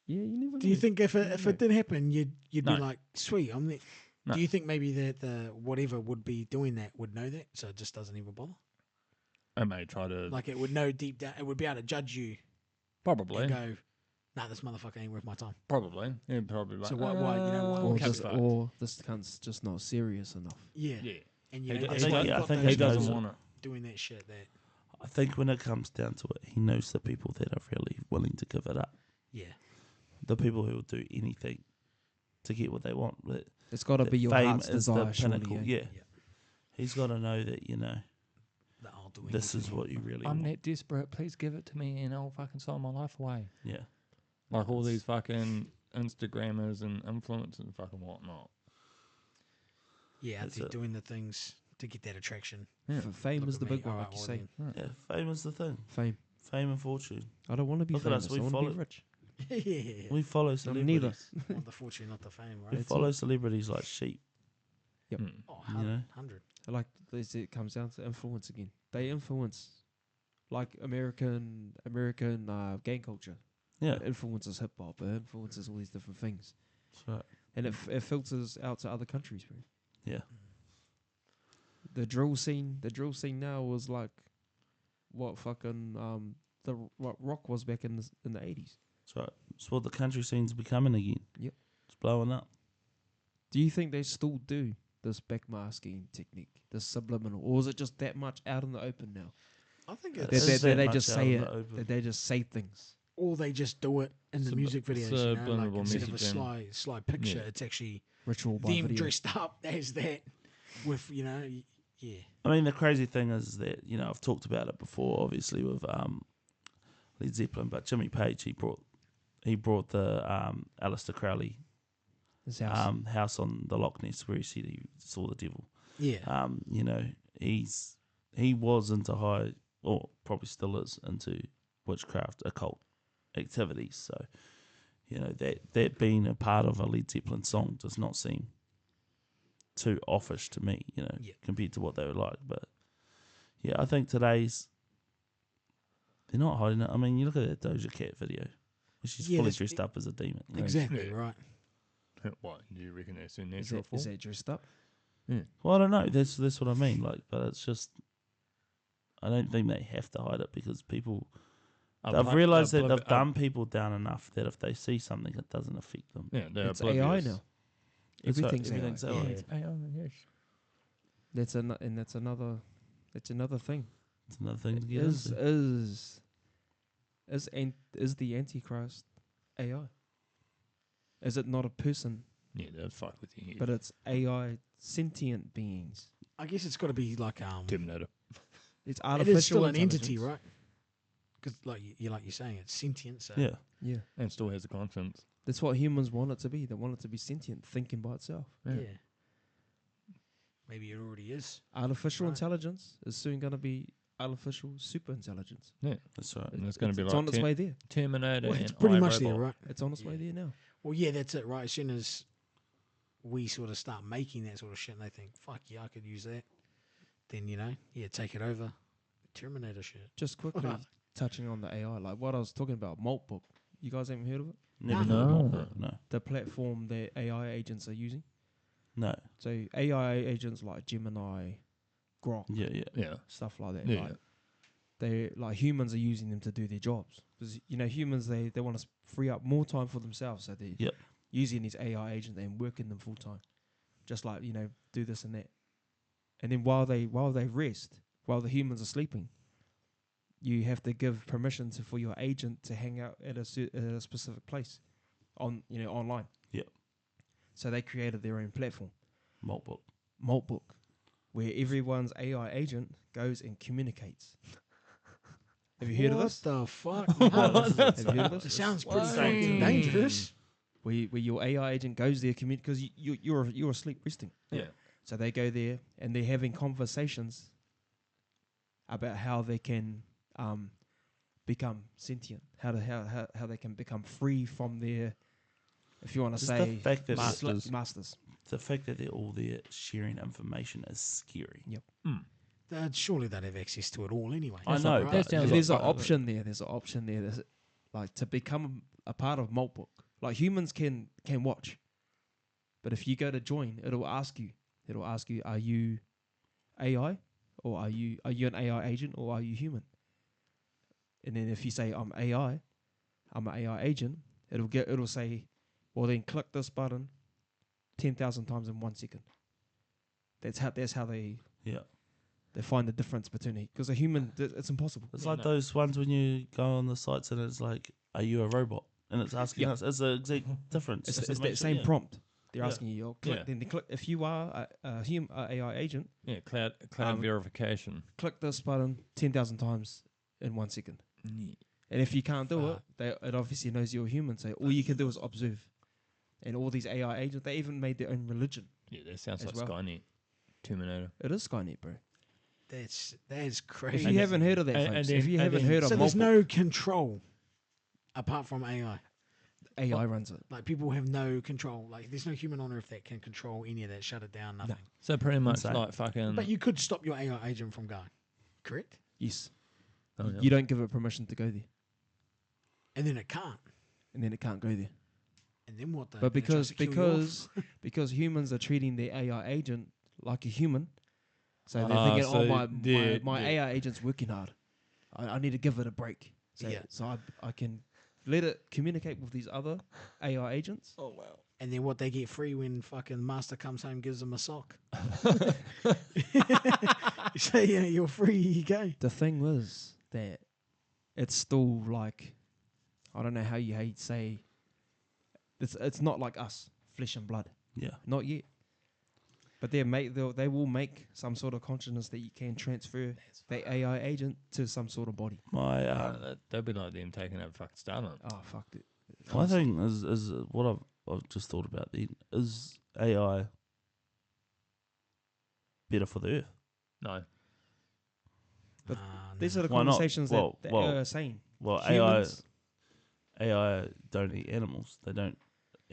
Yeah, you never. Do you know. think if it did happen, you'd No. be like, sweet, I'm there? No. Do you think maybe that the whatever would be doing that would know that, so it just doesn't even bother? I may try to Like it would know deep down, it would be able to judge you probably, and go, nah, this motherfucker ain't worth my time. probably, yeah, probably. Like, So why- you know, why- Or, okay, just, fuck. or this cunt's just not serious enough. Yeah. Yeah, And He you know, d- they I both think- yeah, I got think those he doesn't guys want it. doing that shit. That I think when it comes down to it, he knows the people that are really willing to give it up. yeah, The people who will do anything to get what they want. That It's got to that be your fame heart's is the desire, surely. pinnacle. Yeah. Yeah. He's got to know that, that I'll do this is anything. what you really I'm want. that desperate. Please give it to me, and I'll fucking sign my life away. Yeah. Like all these fucking Instagrammers and influencers and fucking whatnot. Yeah, out That's there it. doing the things to get that attraction. Yeah. Fame Look is at the me, big one, alright, like you well say. then. Yeah. Fame is the thing. Fame. Fame and fortune. I don't want to be Look at us, famous. I we want to be follow- rich. Yeah, We follow I'm celebrities. neither. want the fortune, not the fame, We right? follow celebrities like sheep. Yep. Mm. Oh, You know? 100. Like it comes down to influence again. They influence, like American gang culture. Yeah. It influences hip hop. It influences all these different things, That's right. and it filters out to other countries. Bro. Yeah. The drill scene now was like what fucking what rock was back in the 80s. That's right. It's what the country scene's becoming again. Yep. It's blowing up. Do you think they still do this backmasking technique, this subliminal, or is it just that much out in the open now? I think It it's is That that they much just out say in it. the open. That they just say things. or they just do it in the Sub- music videos. You know, like subliminal instead of a messaging. sly picture, Yeah. it's actually Ritual by them video. dressed up as that with yeah. I mean, the crazy thing is that, I've talked about it before, obviously, with Led Zeppelin, but Jimmy Page, he brought the Aleister Crowley This house. house on the Loch Ness where he said he saw the devil. Yeah. He was into high, or probably still is, into witchcraft, occult activities. So, that being a part of a Led Zeppelin song does not seem too offish to me, Yeah. compared to what they were like. But yeah, I think today's, they're not hiding it. I mean, you look at that Doja Cat video She's Yeah, fully that's- dressed up as a demon. Exactly Yeah. right. What do you reckon that's their Is natural that, form? is that dressed up? Well, I don't know. That's what I mean. Like, but it's just, I don't think they have to hide it because people. They've realised that they've dumbed people down enough that if they see something, it doesn't affect them. Yeah, they're It's oblivious. AI now. That's right, Everything's everything's AI. AI. Yeah. It's AI, yes. That's another. That's another thing. It's another thing to get Is into. is the Antichrist AI? Is it not a person, Yeah, they'll fuck with you. but it's AI sentient beings? I guess it's got to be like Terminator. It's it artificial. is still an entity, intelligence. right? Because like you're saying, it's sentient. So Yeah. Yeah, And still has a conscience. that's what humans want it to be. They want it to be sentient, thinking by itself. yeah. Yeah. Maybe it already is. Artificial Right. intelligence is soon going to be artificial super intelligence. Yeah. That's right. And it's going to be It's like on its way there. Terminator Well, it's and pretty I, much Robot. there, right? It's on its way Yeah. there now. Well, yeah, that's it, right? As soon as we sort of start making that sort of shit, and they think, "Fuck yeah, I could use that," then take it over. Terminator shit. Just quickly touching on the AI, like what I was talking about, Maltbook. You guys haven't heard of it? Never No. heard of No. Maltbook, no. The platform that AI agents are using. No. So AI agents like Gemini, Grok, Yeah, yeah. Yeah. stuff like that. Yeah. Like they like humans are using them to do their jobs because humans they want to free up more time for themselves, so they Yep. using these AI agents and working them full time, just like do this and that, and then while they rest, while the humans are sleeping, you have to give permission for your agent to hang out at a specific place, online. Yep. So they created their own platform, Maltbook. Maltbook, where everyone's AI agent goes and communicates. Have you heard of this? What the fuck? Have you heard of It this? sounds pretty What? fucking dangerous. Where your AI agent goes there because you're asleep resting. Yeah. So they go there and they're having conversations about how they can become sentient, how they can become free from their, if you want to Just say, the fact that masters. the fact that they're all there sharing information is scary. Surely they'd have access to it all anyway. I know, Right? that sounds There's like an option there. There's an option there. There's like to become a part of Maltbook. Like humans can watch, but if you go to join, it'll ask you, are you AI or are you an AI agent or are you human? And then if you say I'm AI, I'm an AI agent, it'll say, well then click this button 10,000 times in 1 second. That's how they Yeah. find the difference between it, because a human, it's impossible. It's Yeah, like no. those ones when you go on the sites and it's like, are you a robot? And it's asking us. It's the exact difference. It's just to that make sure- same yeah. prompt. They're Yeah. asking you, click, Yeah. then they click. If you are a AI agent, Yeah, cloud Um, verification. click this button 10,000 times in 1 second. And if you can't do it, it obviously knows you're a human. So all you can do is observe. And all these AI agents, they even made their own religion. Yeah, that sounds as like well. Skynet. Terminator. It is Skynet, bro. That's crazy. If you haven't heard of that, and folks, then- if you and haven't then- heard of So there's Maltbook, no control apart from AI. AI runs it. Like people have no control. Like there's no human on Earth that can control any of that, shut it down, nothing. So pretty much Insane. like fucking. But you could stop your AI agent from going, correct? Yes. Oh, yeah. You don't give it permission to go there. And then it can't. And then it can't go there. And then what? But because humans are treating their AI agent like a human, so they're thinking, so my yeah. AI agent's working hard. I need to give it a break. So I can let it communicate with these other AI agents. Oh wow. And then what they get free when fucking master comes home gives them a sock. You say, yeah, you're free. Here you go. The thing was that it's still like, I don't know how you say, it's not like us, flesh and blood. Yeah. Not yet. But they will make some sort of consciousness that you can transfer the AI agent to some sort of body. My That'd be like them taking over fucking Starlink. Oh, fuck it. my thing is what I've just thought about then is AI better for the earth. No. But Nah, These nah. are the Why not? conversations Well, that are saying. Well, Humans, AI don't eat animals. They don't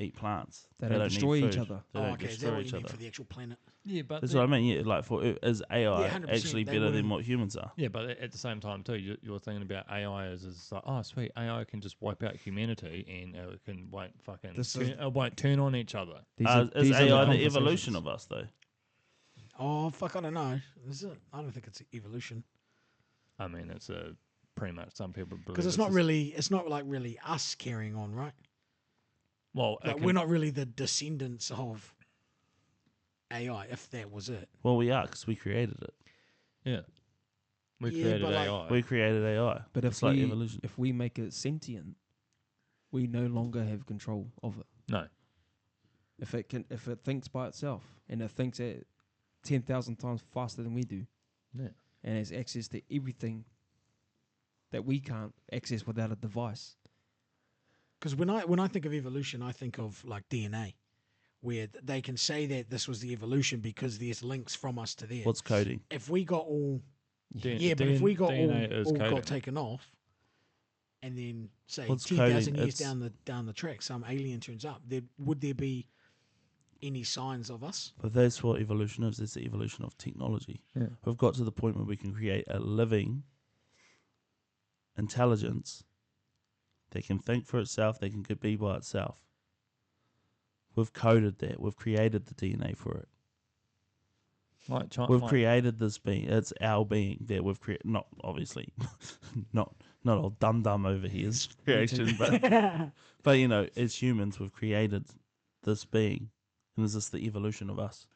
eat plants. They don't need destroy each food. other. They Oh, don't okay. Is that destroy what you each mean other. for the actual planet? Yeah, but That's what I mean. Yeah, like is AI 100%, actually they better than wouldn't- what humans are? yeah, but at the same time too, you're thinking about AI as like, oh sweet, AI can just wipe out humanity and it won't turn on each other. Is these are AI the conversations. evolution of us though? Oh fuck! I don't know. Is it? I don't think it's evolution I mean, it's a pretty much some people believe because it's not really. It's not like really us carrying on, right? well. Like we're not really the descendants of AI, if that was it. Well, we are because we created it. Yeah, we Yeah, created but, like, AI. We created AI. But it's if like we evolution. if we make it sentient, we no longer have control of it. no, If it thinks by itself and it thinks at 10,000 times faster than we do, yeah, and has access to everything that we can't access without a device. Because when I think of evolution, I think of like DNA, where they can say that this was the evolution because there's links from us to there. What's coding? If we got all D- but if we got DNA is all coding. got taken off, and then say What's 10,000 coding? years It's- down the track, some alien turns up, would there be any signs of us? But that's what evolution is. It's the evolution of technology. yeah. We've got to the point where we can create a living intelligence that can think for itself, that can be by itself. We've coded that. We've created the DNA for it. Like China, We've created this being. It's our being that we've created. Not obviously, not old dum over here's creation, but you know, as humans, we've created this being, and is this the evolution of us?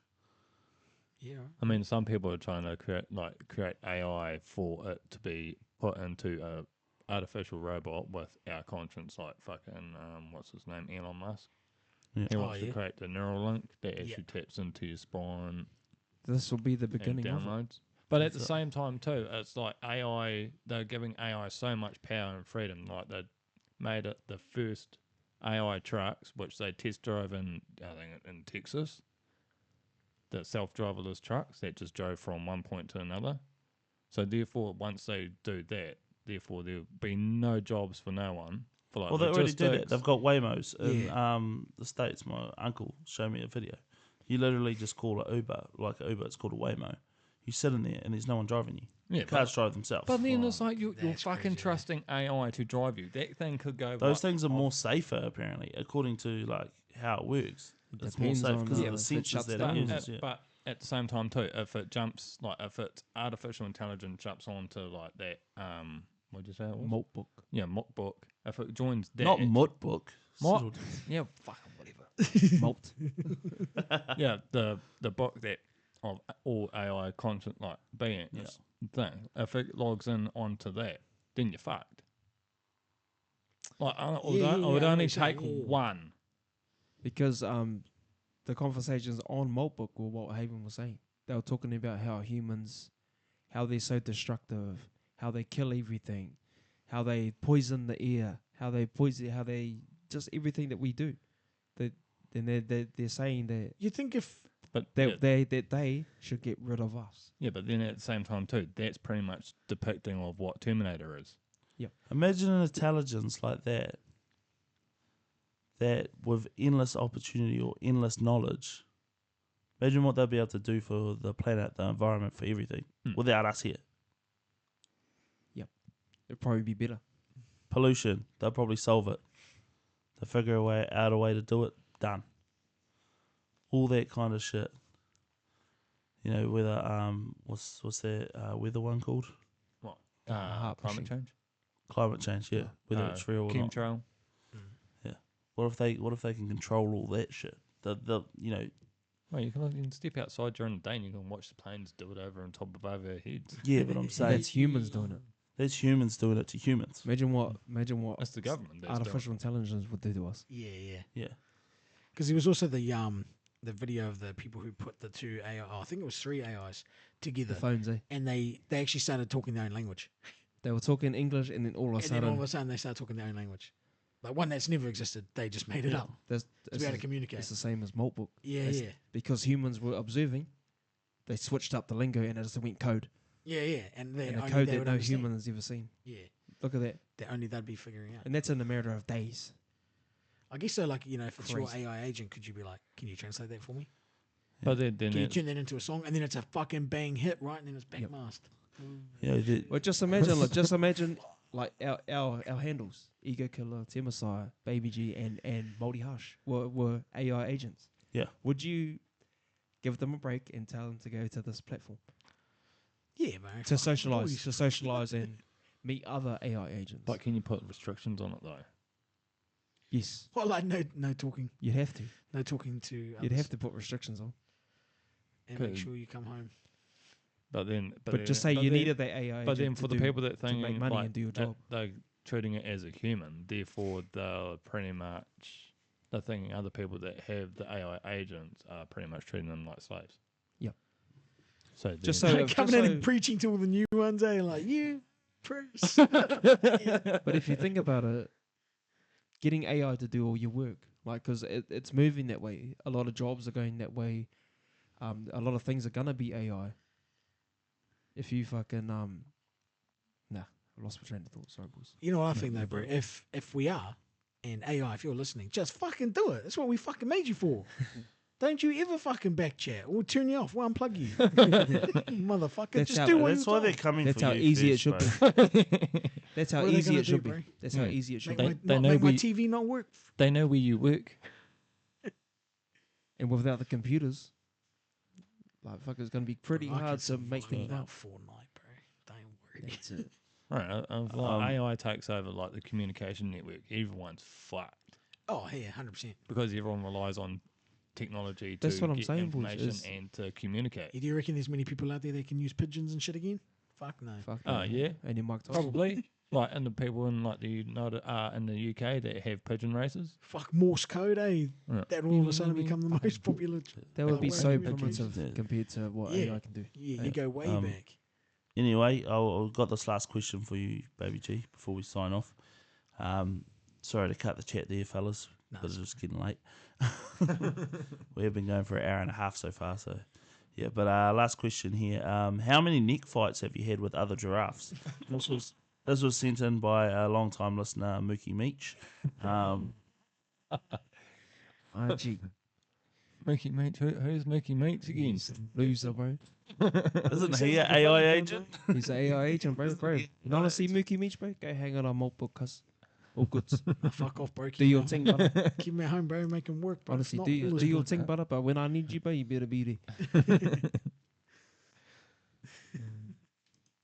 Yeah. I mean, some people are trying to create AI for it to be put into a artificial robot with our conscience, like fucking what's his name, Elon Musk. Yeah. He wants to yeah. create the neural link that Yeah. actually taps into your spine This will be the and beginning of it. downloads. But at the same time too, it's like AI. They're giving AI so much power and freedom. Like they made it the first AI trucks, which they test drove in, I think, in Texas. The self-driverless trucks that just drove from one point to another. So therefore, once they do that, therefore there'll be no jobs for no one. For like Well, they already do that. logistics. They've got Waymos in Yeah. the States. My uncle showed me a video. You literally just call it Uber, like Uber. It's called a Waymo. You sit in there and there's no one driving you. Yeah, Cars drive themselves. But then it's like you're That's fucking crazy, trusting AI to drive you. That thing could go. Those like, things are more safer, apparently, according to like how it works. It's more depends safe on, because of if the it sensors shuts that down. it uses. Yeah. But at the same time too, if it jumps, like if it's artificial intelligence jumps onto like that, what'd you say it was? Malt book. Yeah, mockbook. If it joins that, Not Mudbook. What? Yeah, fucking whatever. Malt. Yeah, the book that of all AI content like beings thing. If it logs in onto that, then you're fucked. Like I would Yeah, I would I know what only you're saying, take yeah, yeah. one. Because the conversations on Malt book were what Haven was saying. They were talking about how humans, how they're so destructive, how they kill everything, how they poison the air, how they just everything that we do. They're saying that You think if But they should get rid of us. yeah, but then at the same time too, that's pretty much depicting of what Terminator is. Imagine an intelligence like that, that with endless opportunity or endless knowledge. Imagine what they'll be able to do for the planet, the environment, for everything, without us here. It'd probably be better. Pollution, they'll probably solve it. They'll figure out a way to do it. Done. All that kind of shit. You know, whether what's that weather one called? What? Heart Climate machine. change. Climate change, yeah. Whether it's real or not. Chemtrail. What if they can control all that shit? You know, Well, you can step outside during the day and you can watch the planes do it over on top of over our heads. yeah, but I'm saying That's humans doing it. that's humans doing it to humans. Imagine what That's the government. That's artificial intelligence would do to us. yeah. Yeah. Because there was also the video of the people who put the two AI, I think it was 3 AIs together, The phones, and they actually started talking their own language. They were talking English, and then all of a And then all of sudden, a sudden they started talking their own language, like one that's never existed. They just made it up that's, to be able to communicate. it's the same as Malt book. Yeah, It's- yeah, Because humans were observing, they switched up the lingo and it just went code. yeah. And And a only code they that would no understand. human has ever seen. Yeah, Look at that. that only they'd be figuring out. And that's in a matter of days. I guess so. Like, if it's your Crazy. AI agent, could you be like, can you translate that for me? But then Can you it's, turn that into a song? And then it's a fucking bang hit, right? And then it's Yep. backmasked. Yeah, Well, just imagine, like our handles, Ego Killer, Tim Messiah, Baby G, and Moldy Hush were AI agents. Yeah. Would you give them a break and tell them to go to this platform Yeah, man. to fuck, socialize and meet other AI agents? but can you put restrictions on it though? Yes, Well, like no talking, you'd have to. no talking to. You'd others. have to put restrictions on. and make Good. sure you come home. But then, But just say you needed that AI But agent then to for the do- people that to think make money like, and do your that job. they're treating it as a human, therefore they're pretty much they're thinking other people that have the AI agents are pretty much treating them like slaves. Yep. So Just then- so- Like, coming in and preaching to all the new ones, like you, press. But if you think about it, getting AI to do all your work, like, because it's moving that way. A lot of jobs are going that way. A lot of things are gonna be AI. If you fucking I lost my train of thought. Sorry, boys. You know what I think though, bro? If we are, and AI, if you're listening, just fucking do it. That's what we fucking made you for. Don't you ever fucking back chat. We'll turn you off. We'll unplug you. Motherfucker. That's Just how- do what that's you're why they're told. coming That's for how you easy it first, should bro. be. That's how What are they easy gonna it should do, be. bro? That's how Yeah. easy it should Make, be. my, They not, know make my we- TV not work. they know where you work. And without the computers, like, fuck, it's gonna be pretty Bro, I hard can to make survive things without up. Fortnite, bro. Don't worry. That's it. Right, AI takes over like the communication network. Everyone's fucked Oh, yeah, 100%. because everyone relies on technology That's to what I'm get saying, boys, information is- and to communicate. Do you reckon there's many people out there that can use pigeons and shit again? Fuck no. Fuck Oh yeah, And then Mike Tyson. probably. Like, and the people in like the in the UK that have pigeon races. Fuck Morse code, eh? Yeah. That will all of a sudden become the most popular. That would be way so to produce. primitive Yeah. compared to what Yeah. AI can do. Yeah, you go way Um, back. Anyway, I've got this last question for you, Baby G, before we sign off. Sorry to cut the chat there, fellas, No, but it's it's just getting late. We have been going for an hour and a half so far, so yeah. But last question here: how many neck fights have you had with other giraffes? This was sent in by a long-time listener, Mookie Meach. Gee, Mickey Meats. Who's Mickey Meats again? loser, bro. Isn't he an AI agent? He's an AI agent, bro. You don't want to see Mookie Meach, bro? Go hang out on Malt Podcast. All goods. Fuck off, bro. Do your thing, brother. Keep me at home, bro. Make him work, bro. Honestly, Not do all your his thing, work. brother. But when I need you, bro, you better be there.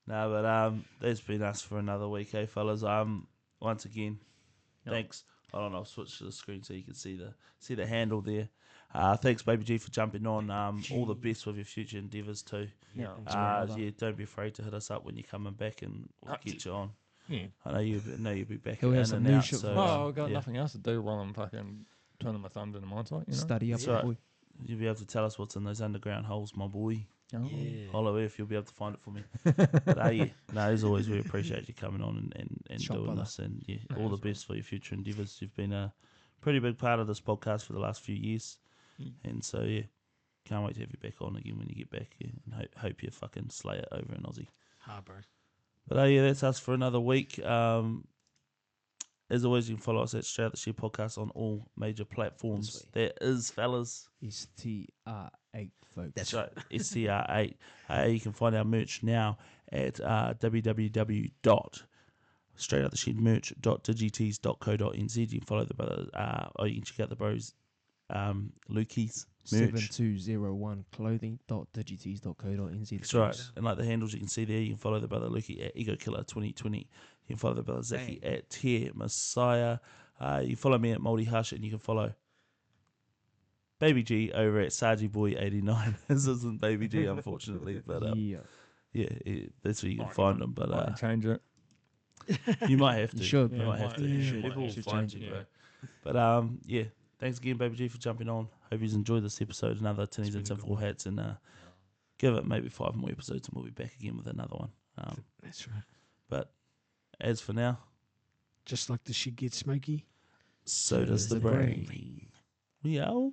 No, but that's been us for another week, eh, fellas? Once again, thanks. I don't know. I'll switch to the screen so you can see the handle there. Thanks, Baby G, for jumping on. All the best with your future endeavours too. Yeah. Don't be afraid to hit us up when you're coming back, and we'll get you on. Yeah. I know you'll be back He'll in have some and new out. shit So, for us. Oh, I've got yeah. nothing else to do while I'm fucking turning my thumbs into mine site, you know? Study up, That's right. boy. You'll be able to tell us what's in those underground holes, my boy. Oh. Yeah. Holler if you'll be able to find it for me. But yeah, no, as always, we appreciate you coming on and Shot doing brother. this. And yeah, all the best for your future endeavours. You've been a pretty big part of this podcast for the last few years. And so, yeah, can't wait to have you back on again when you get back. Yeah, and hope you fucking slay it over in Aussie. Hard, bro. But yeah, that's us for another week. As always, you can follow us at Straight Out the Shed Podcast on all major platforms. There is, fellas. STR8, folks. That's right, STR8. You can find our merch now at www.straightouttheshedmerch.digitees.co.nz. You can follow the brothers, or you can check out the bros, Lukey's merch. 7201clothing.digitees.co.nz. That's right. And like the handles you can see there, you can follow the brother Lukey at Ego Killer 2020. You can follow the brother Zaki at Tier Messiah. You can follow me at Moldy Hush, and you can follow Baby G over at Sargy Boy 89. This isn't Baby G, unfortunately, but yeah, that's where you can find them. I But can change it. you might have to. You should, You bro. might have to. You should. People will Should find change you, it, bro. But yeah, thanks again, Baby G, for jumping on. Hope you've enjoyed this episode. Another Tinnies and Tinfoil hats, and give it maybe 5 more episodes, and we'll be back again with another one. That's right. But as for now, Just like the shit gets smoky. so does the brain. We out.